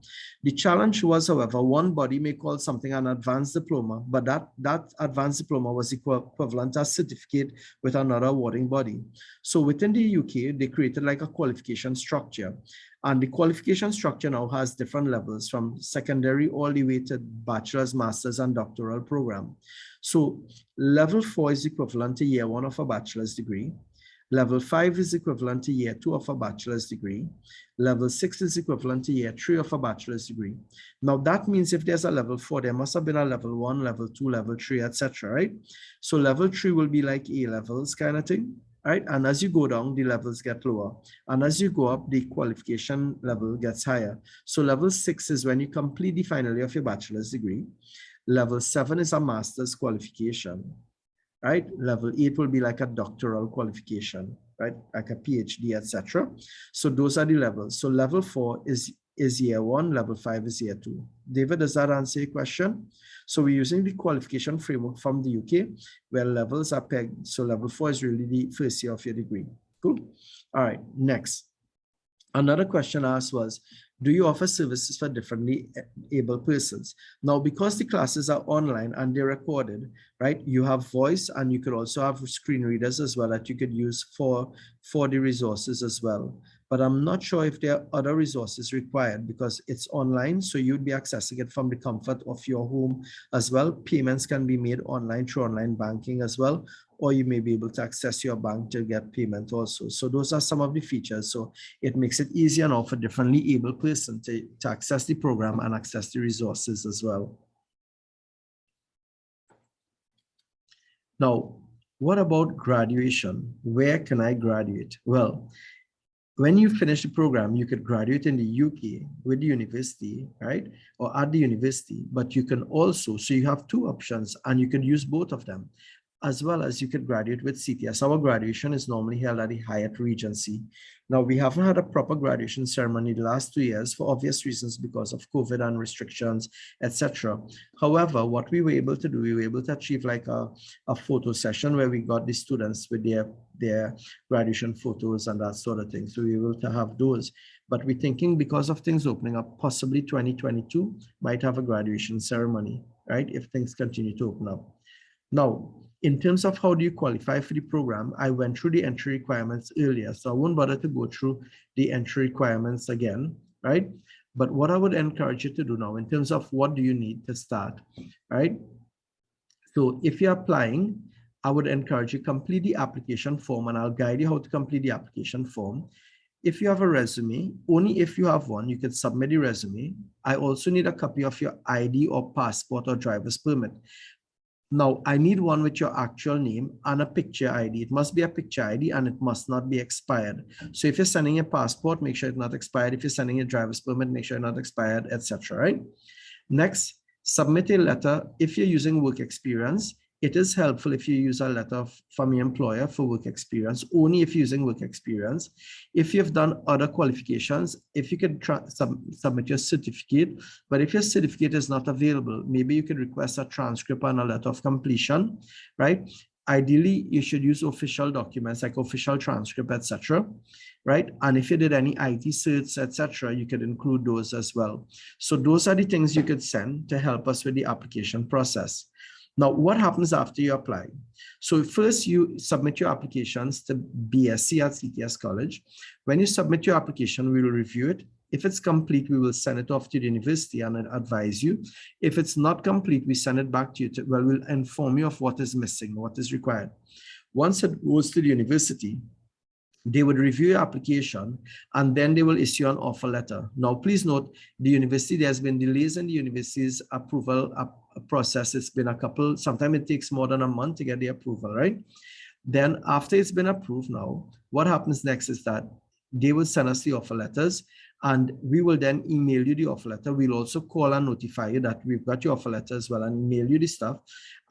The challenge was, however, one body may call something an advanced diploma, but that advanced diploma was equivalent to a certificate with another awarding body. So within the UK, they created like a qualification structure. And the qualification structure now has different levels from secondary all the way to bachelor's, master's, and doctoral program. So level 4 is equivalent to year 1 of a bachelor's degree. Level 5 is equivalent to year 2 of a bachelor's degree. Level 6 is equivalent to year 3 of a bachelor's degree. Now that means if there's a level 4, there must have been a level 1, level 2, level 3, etc., right? So level 3 will be like A levels kind of thing. Right? And as you go down, the levels get lower. And as you go up, the qualification level gets higher. So level 6 is when you complete the final year of your bachelor's degree. Level 7 is a master's qualification, right? Level 8 will be like a doctoral qualification, right? Like a PhD, etc. So those are the levels. So level 4 is year 1, level 5 is year 2. David, does that answer your question? So we're using the qualification framework from the UK where levels are pegged. So level 4 is really the first year of your degree. Cool. All right, next. Another question asked was, do you offer services for differently able persons? Now, because the classes are online and they're recorded, right, you have voice and you could also have screen readers as well that you could use for the resources as well. But I'm not sure if there are other resources required because it's online, so you'd be accessing it from the comfort of your home as well. Payments can be made online through online banking as well, or you may be able to access your bank to get payment also. So those are some of the features. So it makes it easier now for differently able person to access the program and access the resources as well. Now, what about graduation? Where can I graduate? Well, when you finish the program, you could graduate in the UK with the university, right? Or at the university, but you can also, so you have two options and you can use both of them, as well as you could graduate with CTS. Our graduation is normally held at the Hyatt Regency. Now, we haven't had a proper graduation ceremony the last 2 years for obvious reasons because of COVID and restrictions, etc. However, what we were able to do, we were able to achieve like a photo session where we got the students with their graduation photos and that sort of thing. So we were able to have those. But we're thinking because of things opening up, possibly 2022 might have a graduation ceremony, right? If things continue to open up. Now, in terms of how do you qualify for the program, I went through the entry requirements earlier, so I won't bother to go through the entry requirements again, right? But what I would encourage you to do now in terms of what do you need to start, right? So if you're applying, I would encourage you to complete the application form and I'll guide you how to complete the application form. If you have a resume, only if you have one, you can submit the resume. I also need a copy of your ID or passport or driver's permit. Now, I need one with your actual name and a picture ID. It must be a picture ID and it must not be expired. So if you're sending a passport, make sure it's not expired. If you're sending a driver's permit, make sure it's not expired, etc. Right? Next, submit a letter. If you're using work experience, it is helpful if you use a letter from your employer for work experience, only if you're using work experience. If you've done other qualifications, if you could submit your certificate, but if your certificate is not available, maybe you could request a transcript and a letter of completion, right? Ideally, you should use official documents like official transcript, etc., right? And if you did any IT certs, etc., you could include those as well. So those are the things you could send to help us with the application process. Now, what happens after you apply? So first you submit your applications to BSc at CTS College. When you submit your application, we will review it. If it's complete, we will send it off to the university and advise you. If it's not complete, we send it back to you. We'll inform you of what is missing, what is required. Once it goes to the university, They would review your application and then they will issue an offer letter. Now, please note, the university, there's been delays in the university's approval process. It's been sometimes it takes more than a month to get the approval, right? Then after it's been approved now, what happens next is that they will send us the offer letters and we will then email you the offer letter. We'll also call and notify you that we've got your offer letter as well and email you the stuff.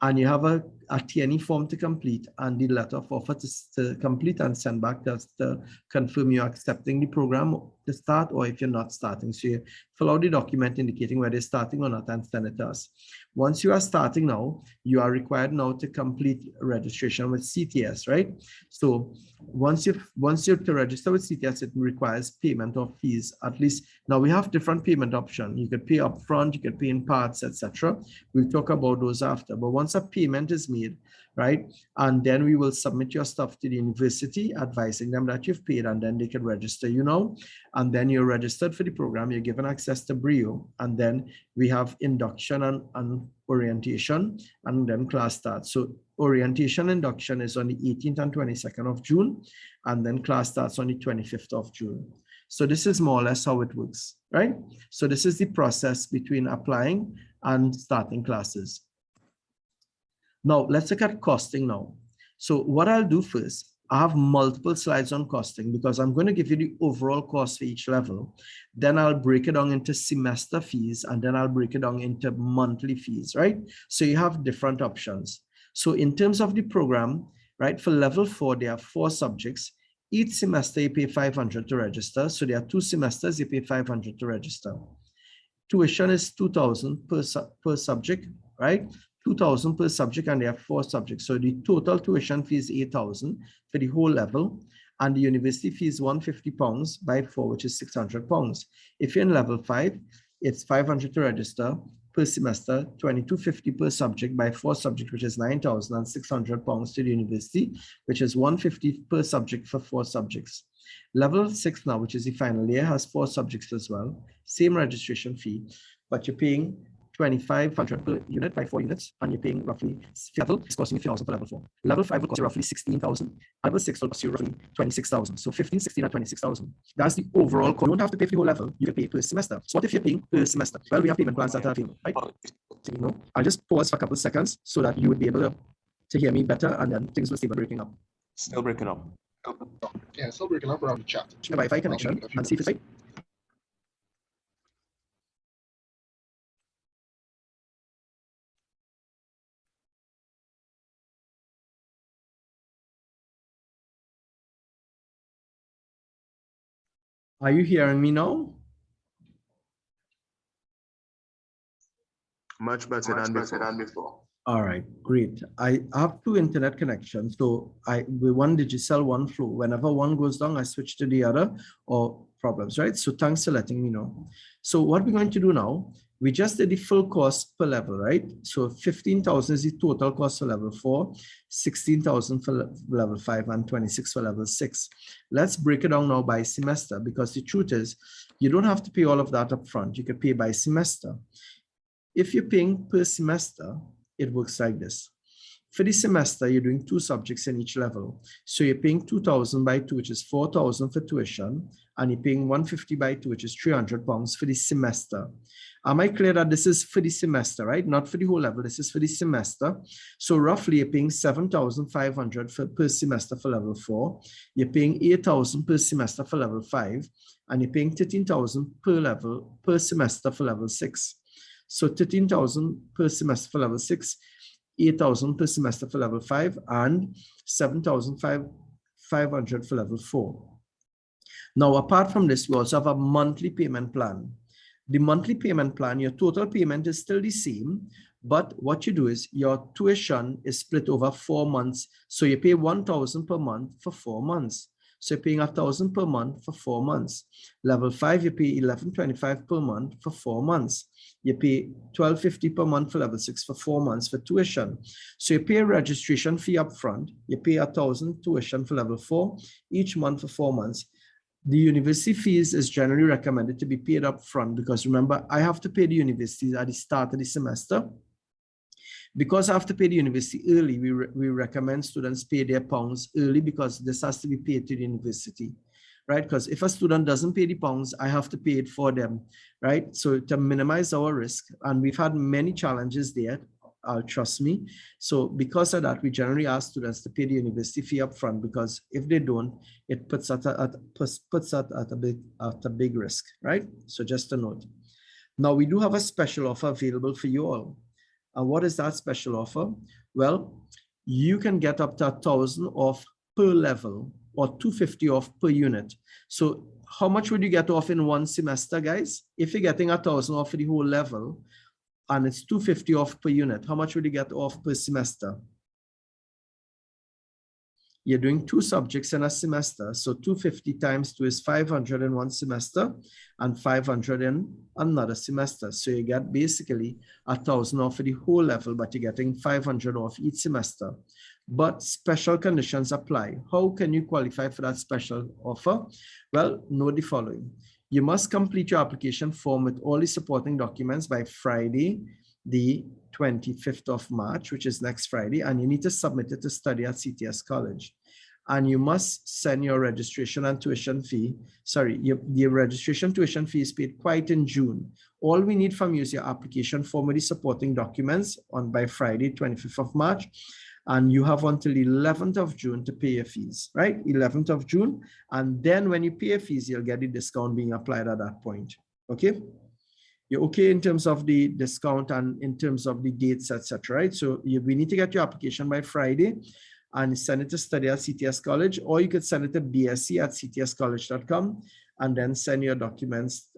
And you have a TNE form to complete and the letter of offer to complete and send back just to confirm you're accepting the program to start or if you're not starting. So you fill out the document indicating whether you're starting or not and send it to us. Once you are starting now, you are required now to complete registration with CTS, right? So once you're to register with CTS, it requires payment of fees. At least now we have different payment options. You could pay upfront, you could pay in parts, etc. We'll talk about those after. But once a payment is made, right, and then we will submit your stuff to the university, advising them that you've paid, and then they can register you now. And then you're registered for the program. You're given access to BRIO, and then we have induction and orientation, and then class starts. So orientation induction is on the 18th and 22nd of June, and then class starts on the 25th of June. So this is more or less how it works, right? So this is the process between applying and starting classes. Now let's look at costing now. So what I'll do first, I have multiple slides on costing because I'm going to give you the overall cost for each level. Then I'll break it down into semester fees, and then I'll break it down into monthly fees, right? So you have different options. So in terms of the program, right, for level 4, there are 4 subjects. Each semester you pay $500 to register. So there are 2 semesters, you pay $500 to register. Tuition is $2,000 per subject, right? $2,000 per subject, and there are 4 subjects. So the total tuition fee is $8,000 for the whole level, and the university fee is £150 by 4, which is £600. If you're in level 5, it's $500 to register per semester, $2,250 per subject by 4 subjects, which is £9,600 to the university, which is $150 per subject for 4 subjects. Level 6 now, which is the final year, has 4 subjects as well. Same registration fee, but you're paying $2,500 per unit by 4 units, and you're paying roughly, level is costing you $3,000 for level 4. Level 5 will cost you roughly $16,000. Level 6 will cost you roughly $26,000. So 15, 16, and $26,000. That's the overall cost. You don't have to pay for the whole level. You can pay per semester. So what if you're paying per semester? Well, we have payment plans that are available, right? So, you know, I'll just pause for a couple of seconds so that you would be able to hear me better, and then things will start breaking up. Still breaking up. Yeah, still breaking up around the chat. Wi-Fi connection and see if it's right. Are you hearing me now? Much better than before. All right, great. I have 2 internet connections. So with one Digicel, one Flow. Whenever one goes down, I switch to the other or problems, right? So thanks for letting me know. So what we're going to do now, we just did the full cost per level, right? So 15,000 is the total cost for level 4, 16,000 for level 5, and 26 for level 6. Let's break it down now by semester, because the truth is you don't have to pay all of that up front. You can pay by semester. If you're paying per semester, it works like this. For the semester, you're doing 2 subjects in each level. So you're paying 2,000 by 2, which is 4,000 for tuition, and you're paying 150 by 2, which is £300 for the semester. Am I clear that this is for the semester, right? Not for the whole level. This is for the semester. So roughly you're paying 7,500 per semester for level 4. You're paying 8,000 per semester for level 5, and you're paying 13,000 per semester for level 6. So 13,000 per semester for level 6, 8,000 per semester for level 5, and 7,500 for level 4. Now, apart from this, we also have a monthly payment plan. The monthly payment plan, your total payment is still the same, but what you do is your tuition is split over 4 months. So you pay 1,000 per month for 4 months. So you're paying 1,000 per month for 4 months. Level 5, you pay $1,125 per month for 4 months. You pay $1,250 per month for level 6 for 4 months for tuition. So you pay a registration fee up front. You pay 1,000 tuition for level 4 each month for 4 months. The university fees is generally recommended to be paid up front, because remember, I have to pay the universities at the start of the semester, Because I have to pay the university early, we recommend students pay their pounds early because this has to be paid to the university, right? Because if a student doesn't pay the pounds, I have to pay it for them, right? So to minimize our risk, and we've had many challenges there, trust me. So because of that, we generally ask students to pay the university fee up front, because if they don't, it puts us at a big risk, right? So just a note. Now we do have a special offer available for you all. And what is that special offer? Well, you can get up to 1,000 off per level, or 250 off per unit. So how much would you get off in one semester, guys? If you're getting 1,000 off for the whole level and it's 250 off per unit, how much would you get off per semester? You're doing 2 subjects in a semester. So 250 times 2 is 500 in one semester and 500 in another semester. So you get basically 1,000 off for the whole level, but you're getting 500 off each semester. But special conditions apply. How can you qualify for that special offer? Well, note the following. You must complete your application form with all the supporting documents by Friday, the 25th of March, which is next Friday, and you need to submit it to study at CTS College. And you must send your registration and tuition fee. Sorry, your registration tuition fee is paid quite in June. All we need from you is your application form with the supporting documents by Friday, 25th of March. And you have until the 11th of June to pay your fees, right? 11th of June. And then when you pay your fees, you'll get the discount being applied at that point, okay? You're okay in terms of the discount and in terms of the dates, etc. Right? So we need to get your application by Friday and send it to study at CTS College, or you could send it to bsc@ctscollege.com and then send your documents.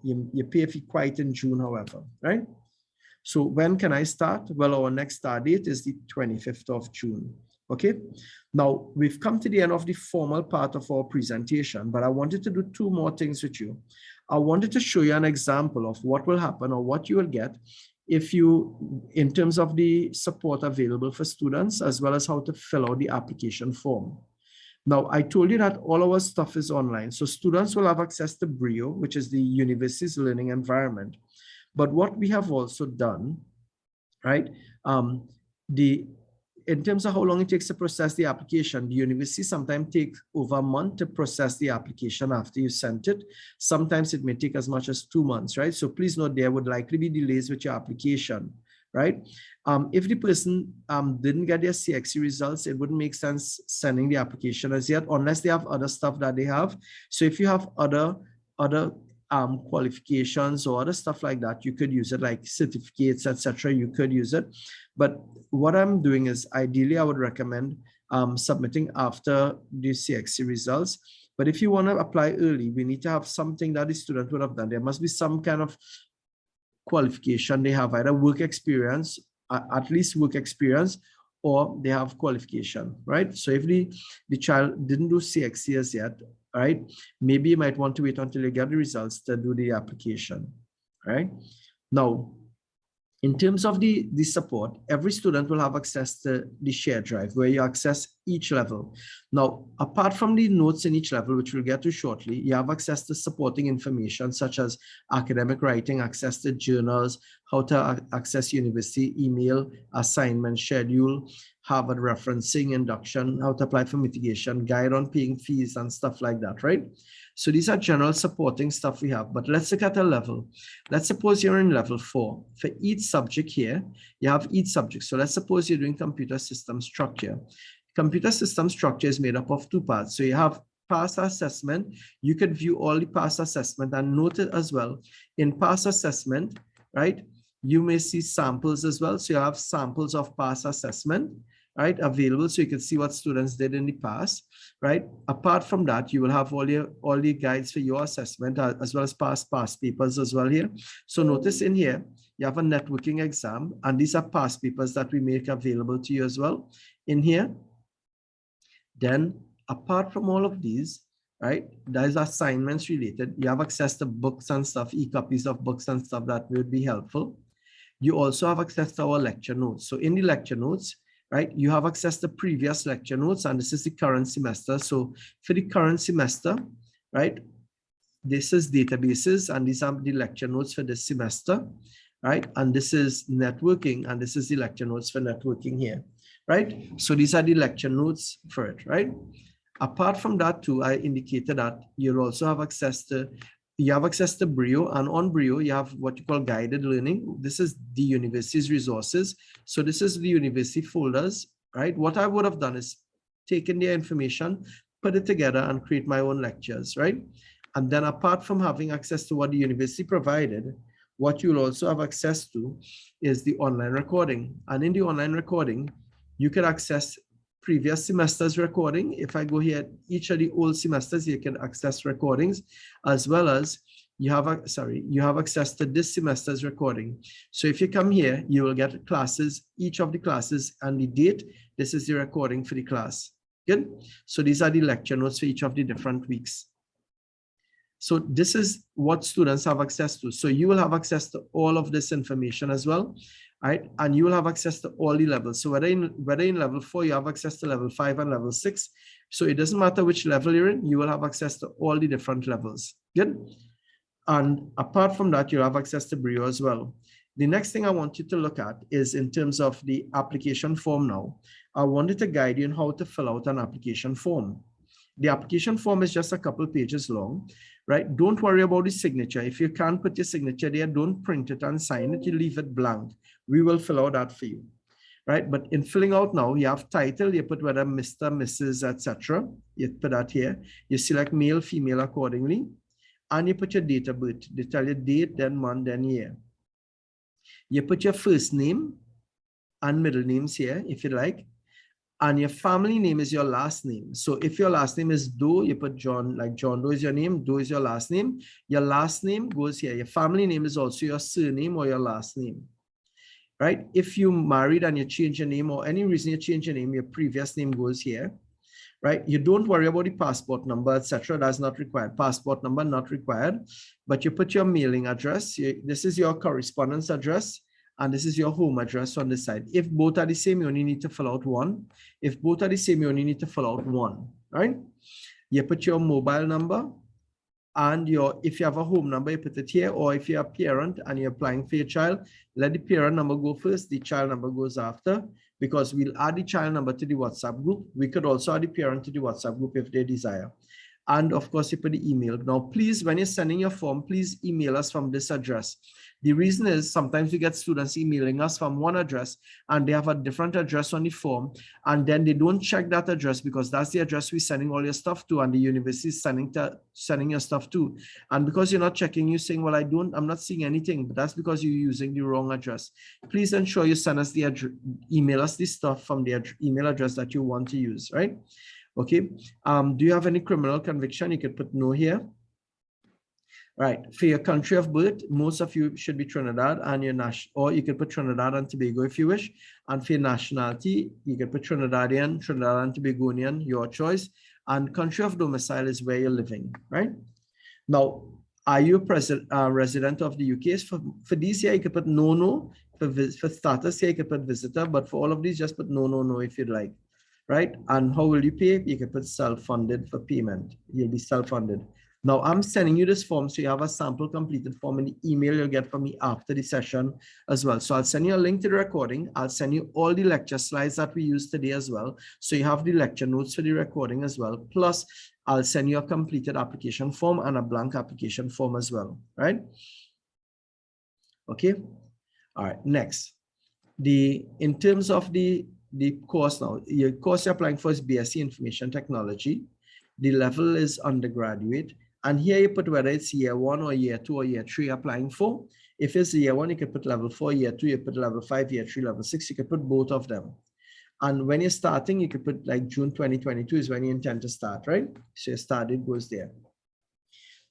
You pay a fee quite in June, however, right? So when can I start? Well, our next start date is the 25th of June. Okay. Now we've come to the end of the formal part of our presentation, but I wanted to do 2 more things with you. I wanted to show you an example of what will happen or what you will get if you, in terms of the support available for students, as well as how to fill out the application form. Now, I told you that all our stuff is online. So students will have access to Brio, which is the university's learning environment. But what we have also done, right, in terms of how long it takes to process the application, the university sometimes takes over a month to process the application after you sent it. Sometimes it may take as much as 2 months, right? So please note there would likely be delays with your application, right? If the person didn't get their CXC results, it wouldn't make sense sending the application as yet, unless they have other stuff that they have. So if you have other qualifications or other stuff like that, you could use it, like certificates, etc. You could use it. But what I'm doing is, ideally, I would recommend submitting after the CXC results. But if you want to apply early, we need to have something that the student would have done. There must be some kind of qualification they have, either work experience, at least work experience, or they have qualification, right? So if the child didn't do CXC as yet, right, maybe you might want to wait until you get the results to do the application, right? Now, in terms of the support, every student will have access to the shared drive where you access each level. Now, apart from the notes in each level, which we'll get to shortly, you have access to supporting information such as academic writing, access to journals, how to access university email, assignment schedule, Harvard referencing, induction, how to apply for mitigation, guide on paying fees and stuff like that, right? So these are general supporting stuff we have, but let's look at a level. Let's suppose you're in level 4. For each subject here, you have each subject. So let's suppose you're doing computer system structure. Computer system structure is made up of 2 parts. So you have past assessment. You could view all the past assessment and note it as well. In past assessment, right, you may see samples as well. So you have samples of past assessment, right, available, so you can see what students did in the past, right? Apart from that, you will have all the guides for your assessment, as well as past papers as well here. So notice in here, you have a networking exam, and these are past papers that we make available to you as well in here. Then, apart from all of these, right, there's assignments related. You have access to books and stuff, e-copies of books and stuff that would be helpful. You also have access to our lecture notes. So in the lecture notes, right, you have access to previous lecture notes, and this is the current semester. So for the current semester, right, this is databases, and these are the lecture notes for this semester. right? And this is networking, and this is the lecture notes for networking here, right? So these are the lecture notes for it, right? Apart from that too, I indicated that you'll also have access to, Brio, and on Brio, you have what you call guided learning. This is the university's resources. So this is the university folders, right? What I would have done is taken their information, put it together and create my own lectures, right? And then apart from having access to what the university provided, what you'll also have access to is the online recording. And in the online recording, you can access previous semester's recording. If I go here, each of the old semesters, you can access recordings, as well as you have access to this semester's recording. So if you come here, you will get classes, each of the classes and the date. This is the recording for the class. Good. So these are the lecture notes for each of the different weeks. So this is what students have access to. So you will have access to all of this information as well, right? And you will have access to all the levels. So whether in level 4, you have access to level 5 and level 6. So it doesn't matter which level you're in, you will have access to all the different levels. Good. And apart from that, you have access to Brio as well. The next thing I want you to look at is in terms of the application form now. I wanted to guide you on how to fill out an application form. The application form is just a couple pages long, right? Don't worry about the signature. If you can't put your signature there, don't print it and sign it. You leave it blank. We will fill out that for you, right? But in filling out now, you have title, you put whether Mr., Mrs., etc. You put that here. You select male, female accordingly, and you put your date of birth. They tell you date, then month, then year. You put your first name and middle names here, if you like. And your family name is your last name. So if your last name is Doe, you put John, like John Doe is your name, Doe is your last name. Your last name goes here. Your family name is also your surname or your last name, right? If you married and you change your name or any reason you change your name, your previous name goes here, right? You don't worry about the passport number, etc. That's not required. Passport number not required, but you put your mailing address. This is your correspondence address. And this is your home address on this side. If both are the same, you only need to fill out one. If both are the same, you only need to fill out one, right? You put your mobile number and if you have a home number, you put it here, or if you're a parent and you're applying for your child, let the parent number go first, the child number goes after, because we'll add the child number to the WhatsApp group. We could also add the parent to the WhatsApp group if they desire. And of course, you put the email. Now, please, when you're sending your form, please email us from this address. The reason is sometimes we get students emailing us from one address and they have a different address on the form, and then they don't check that address because that's the address we're sending all your stuff to, and the university is sending your stuff to. And because you're not checking, you're saying, well, I'm not seeing anything, but that's because you're using the wrong address. Please ensure you send us email us the stuff from the email address that you want to use, right? Okay. Do you have any criminal conviction? You could put no here. Right. For your country of birth, most of you should be Trinidad and your or you could put Trinidad and Tobago if you wish. And for your nationality, you could put Trinidadian, Trinidad and Tobagonian, your choice. And country of domicile is where you're living, right? Now, are you a resident of the UK? For these here, you could put no. For status here, you could put visitor, but for all of these, just put no if you'd like. Right? And how will you pay? You can put self-funded for payment. You'll be self-funded. Now I'm sending you this form, so you have a sample completed form in the email you'll get from me after the session as well. So I'll send you a link to the recording. I'll send you all the lecture slides that we used today as well. So you have the lecture notes for the recording as well. Plus, I'll send you a completed application form and a blank application form as well, right? Okay. All right, next. In terms of the course now, your course you're applying for is BSc Information Technology. The level is undergraduate. And here you put whether it's year 1 or year 2 or year 3 applying for. If it's year 1, you can put level 4, year 2, you put level 5, year 3, level 6, you can put both of them. And when you're starting, you could put like June 2022 is when you intend to start, right? So your start date goes there.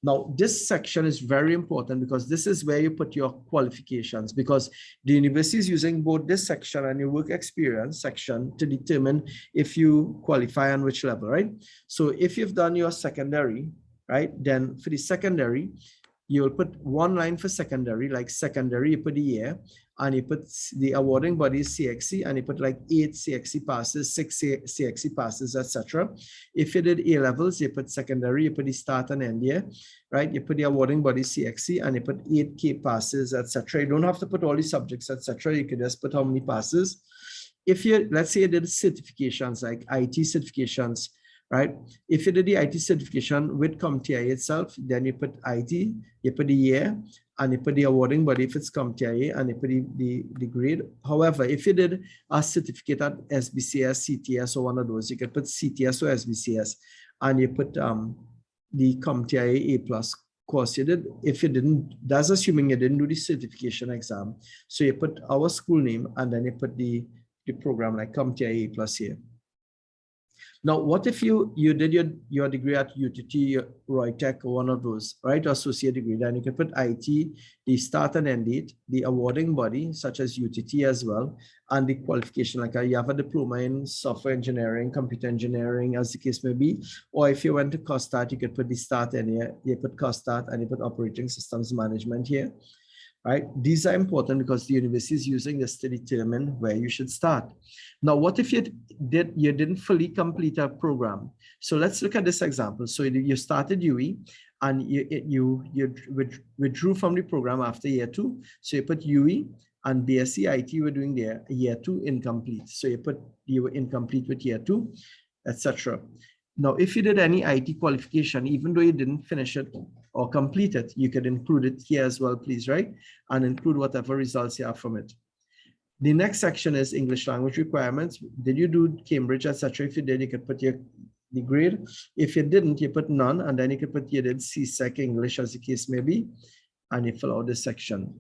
Now, this section is very important because this is where you put your qualifications, because the university is using both this section and your work experience section to determine if you qualify on which level, right? So if you've done your secondary, right, then for the secondary, you'll put one line for secondary, like secondary, you put the year, and you put the awarding body CXC, and you put like 8 CXC passes, 6 CXC passes, etc. If you did A levels, you put secondary, you put the start and end year, right? You put the awarding body CXC, and you put 8K passes, etc. You don't have to put all the subjects, etc. You can just put how many passes. If you, let's say you did certifications, like IT certifications, right? If you did the IT certification with CompTIA itself, then you put IT, you put the year, and you put the awarding body if it's CompTIA, and you put the grade. However, if you did a certificate at SBCS, CTS, or one of those, you could put CTS or SBCS, and you put the CompTIA A+ course you did. If you didn't, that's assuming you didn't do the certification exam. So you put our school name, and then you put the program like CompTIA A+ here. Now, what if you did your degree at UTT, Roy Tech, or one of those, right? Associate degree, then you can put IT, the start and end date, the awarding body, such as UTT as well, and the qualification, like you have a diploma in software engineering, computer engineering, as the case may be. Or if you went to COSTAT, you could put the start and here, you put COSTAT, and you put operating systems management here. Right? These are important because the university is using this to determine where you should start. Now, what if you didn't fully complete a program? So let's look at this example. So you started UE and you withdrew from the program after year 2. So you put UE and BSc IT were doing their year 2 incomplete. So you were incomplete with year 2, etc. Now, if you did any IT qualification, even though you didn't finish it or complete it, you could include it here as well, please, right? And include whatever results you have from it. The next section is English language requirements. Did you do Cambridge, etc.? If you did, you could put the grade. If you didn't, you put none, and then you could put you did CSEC English, as the case may be, and you fill out this section.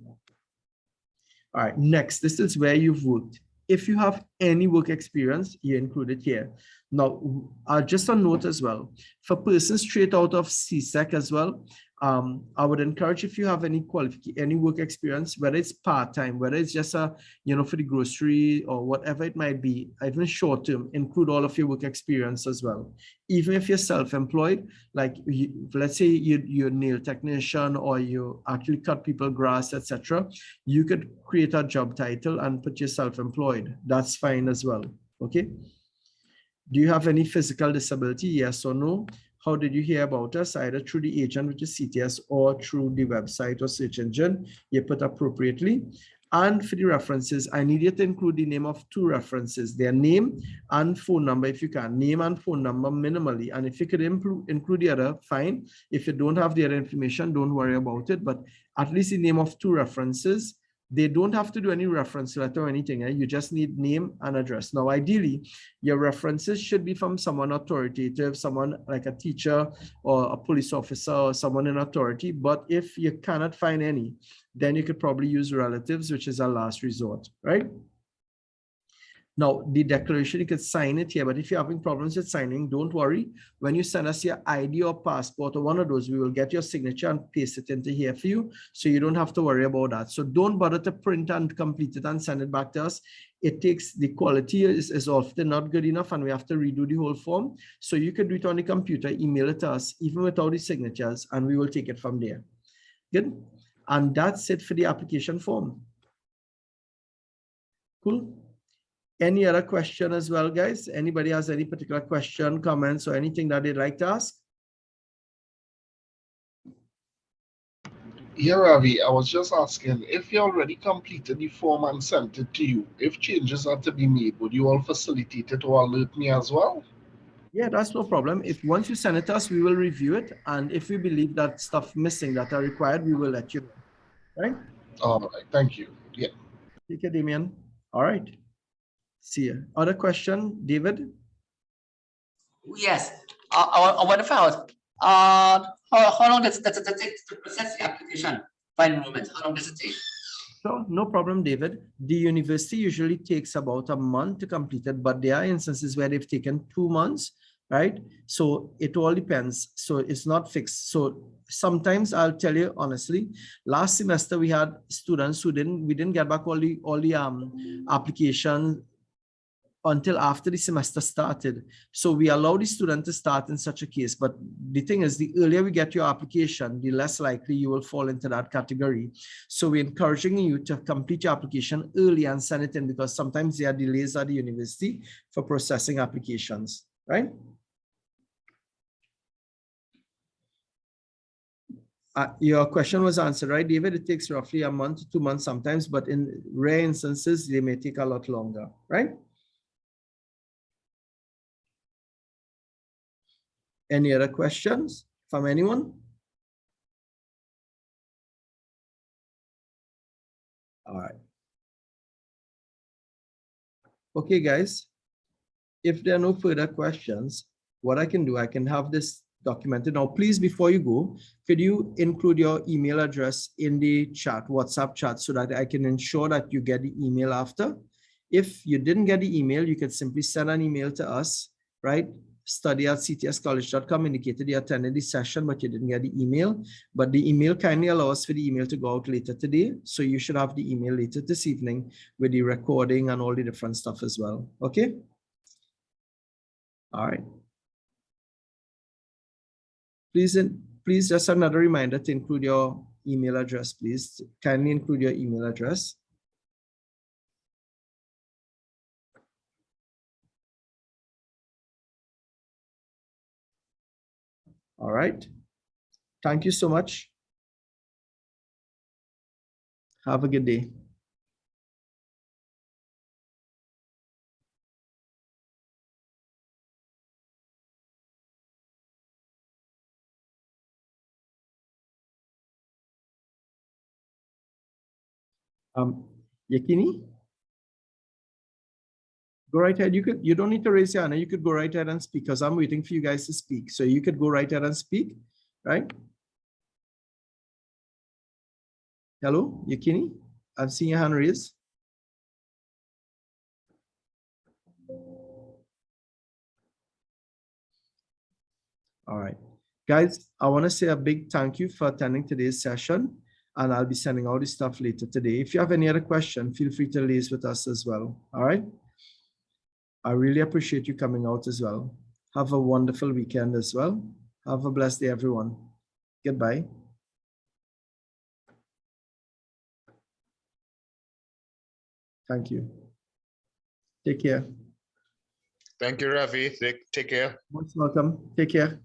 All right, next, this is where you've worked. If you have any work experience, you include it here. Now, just a note as well, for persons straight out of CSEC as well, I would encourage, if you have any work experience, whether it's part-time, whether it's just for the grocery or whatever it might be, even short-term, include all of your work experience as well. Even if you're self-employed, like let's say you're a nail technician or you actually cut people grass, etc., you could create a job title and put you self-employed. That's fine as well. Okay. Do you have any physical disability? Yes or no? How did you hear about us? Either through the agent, which is CTS, or through the website or search engine. You put appropriately. And for the references, I need you to include the name of 2 references, their name and phone number if you can. Name and phone number minimally. And if you could include the other, fine. If you don't have the other information, don't worry about it. But at least the name of 2 references. They don't have to do any reference letter or anything. You just need name and address. Now, ideally, your references should be from someone authoritative, someone like a teacher or a police officer or someone in authority. But if you cannot find any, then you could probably use relatives, which is a last resort, right? Now, the declaration, you could sign it here, but if you're having problems with signing, don't worry. When you send us your ID or passport or one of those, we will get your signature and paste it into here for you, so you don't have to worry about that. So don't bother to print and complete it and send it back to us. It takes, the quality is often not good enough and we have to redo the whole form. So you could do it on the computer, email it to us, even without the signatures, and we will take it from there. Good. And that's it for the application form. Cool. Any other question as well, guys? Anybody has any particular question, comments, or anything that they'd like to ask? Yeah, Ravi, I was just asking, if you already completed the form and sent it to you, if changes are to be made, would you all facilitate it or alert me as well? Yeah, that's no problem. If once you send it to us, we will review it. And if we believe that stuff missing that are required, we will let you know, right? All right, thank you. Yeah. Take care, Damien. All right. See you. Other question, David? Yes. I want to find out how long does it take to process the application for enrollment? How long does it take? Sure, no problem, David. The university usually takes about a month to complete it, but there are instances where they've taken 2 months, right? So it all depends. So it's not fixed. So sometimes I'll tell you honestly, last semester we had students who we didn't get back all the applications until after the semester started. So we allow the student to start in such a case. But the thing is, the earlier we get your application, the less likely you will fall into that category. So we're encouraging you to complete your application early and send it in, because sometimes there are delays at the university for processing applications, right? Your question was answered, right, David? It takes roughly a month to 2 months sometimes, but in rare instances, they may take a lot longer, right? Any other questions from anyone? All right. Okay, guys, if there are no further questions, what I can do, I can have this documented. Now, please, before you go, could you include your email address in the chat, WhatsApp chat, so that I can ensure that you get the email after? If you didn't get the email, you could simply send an email to us, right? study@ctscollege.com, indicated you attended the session, but you didn't get the email. But the email kindly allows for the email to go out later today. So you should have the email later this evening with the recording and all the different stuff as well. Okay? All right. Please just another reminder to include your email address, please. Kindly include your email address. All right. Thank you so much. Have a good day. Yakini, go right ahead. You don't need to raise your hand. You could go right ahead and speak, because I'm waiting for you guys to speak. So you could go right ahead and speak, right? Hello, Yakini, I've seen your hand raised. All right, guys, I want to say a big thank you for attending today's session, and I'll be sending all this stuff later today. If you have any other question, feel free to liaise with us as well. All right. I really appreciate you coming out as well. Have a wonderful weekend as well. Have a blessed day, everyone. Goodbye. Thank you. Take care. Thank you, Ravi. Take care. Most welcome. Take care.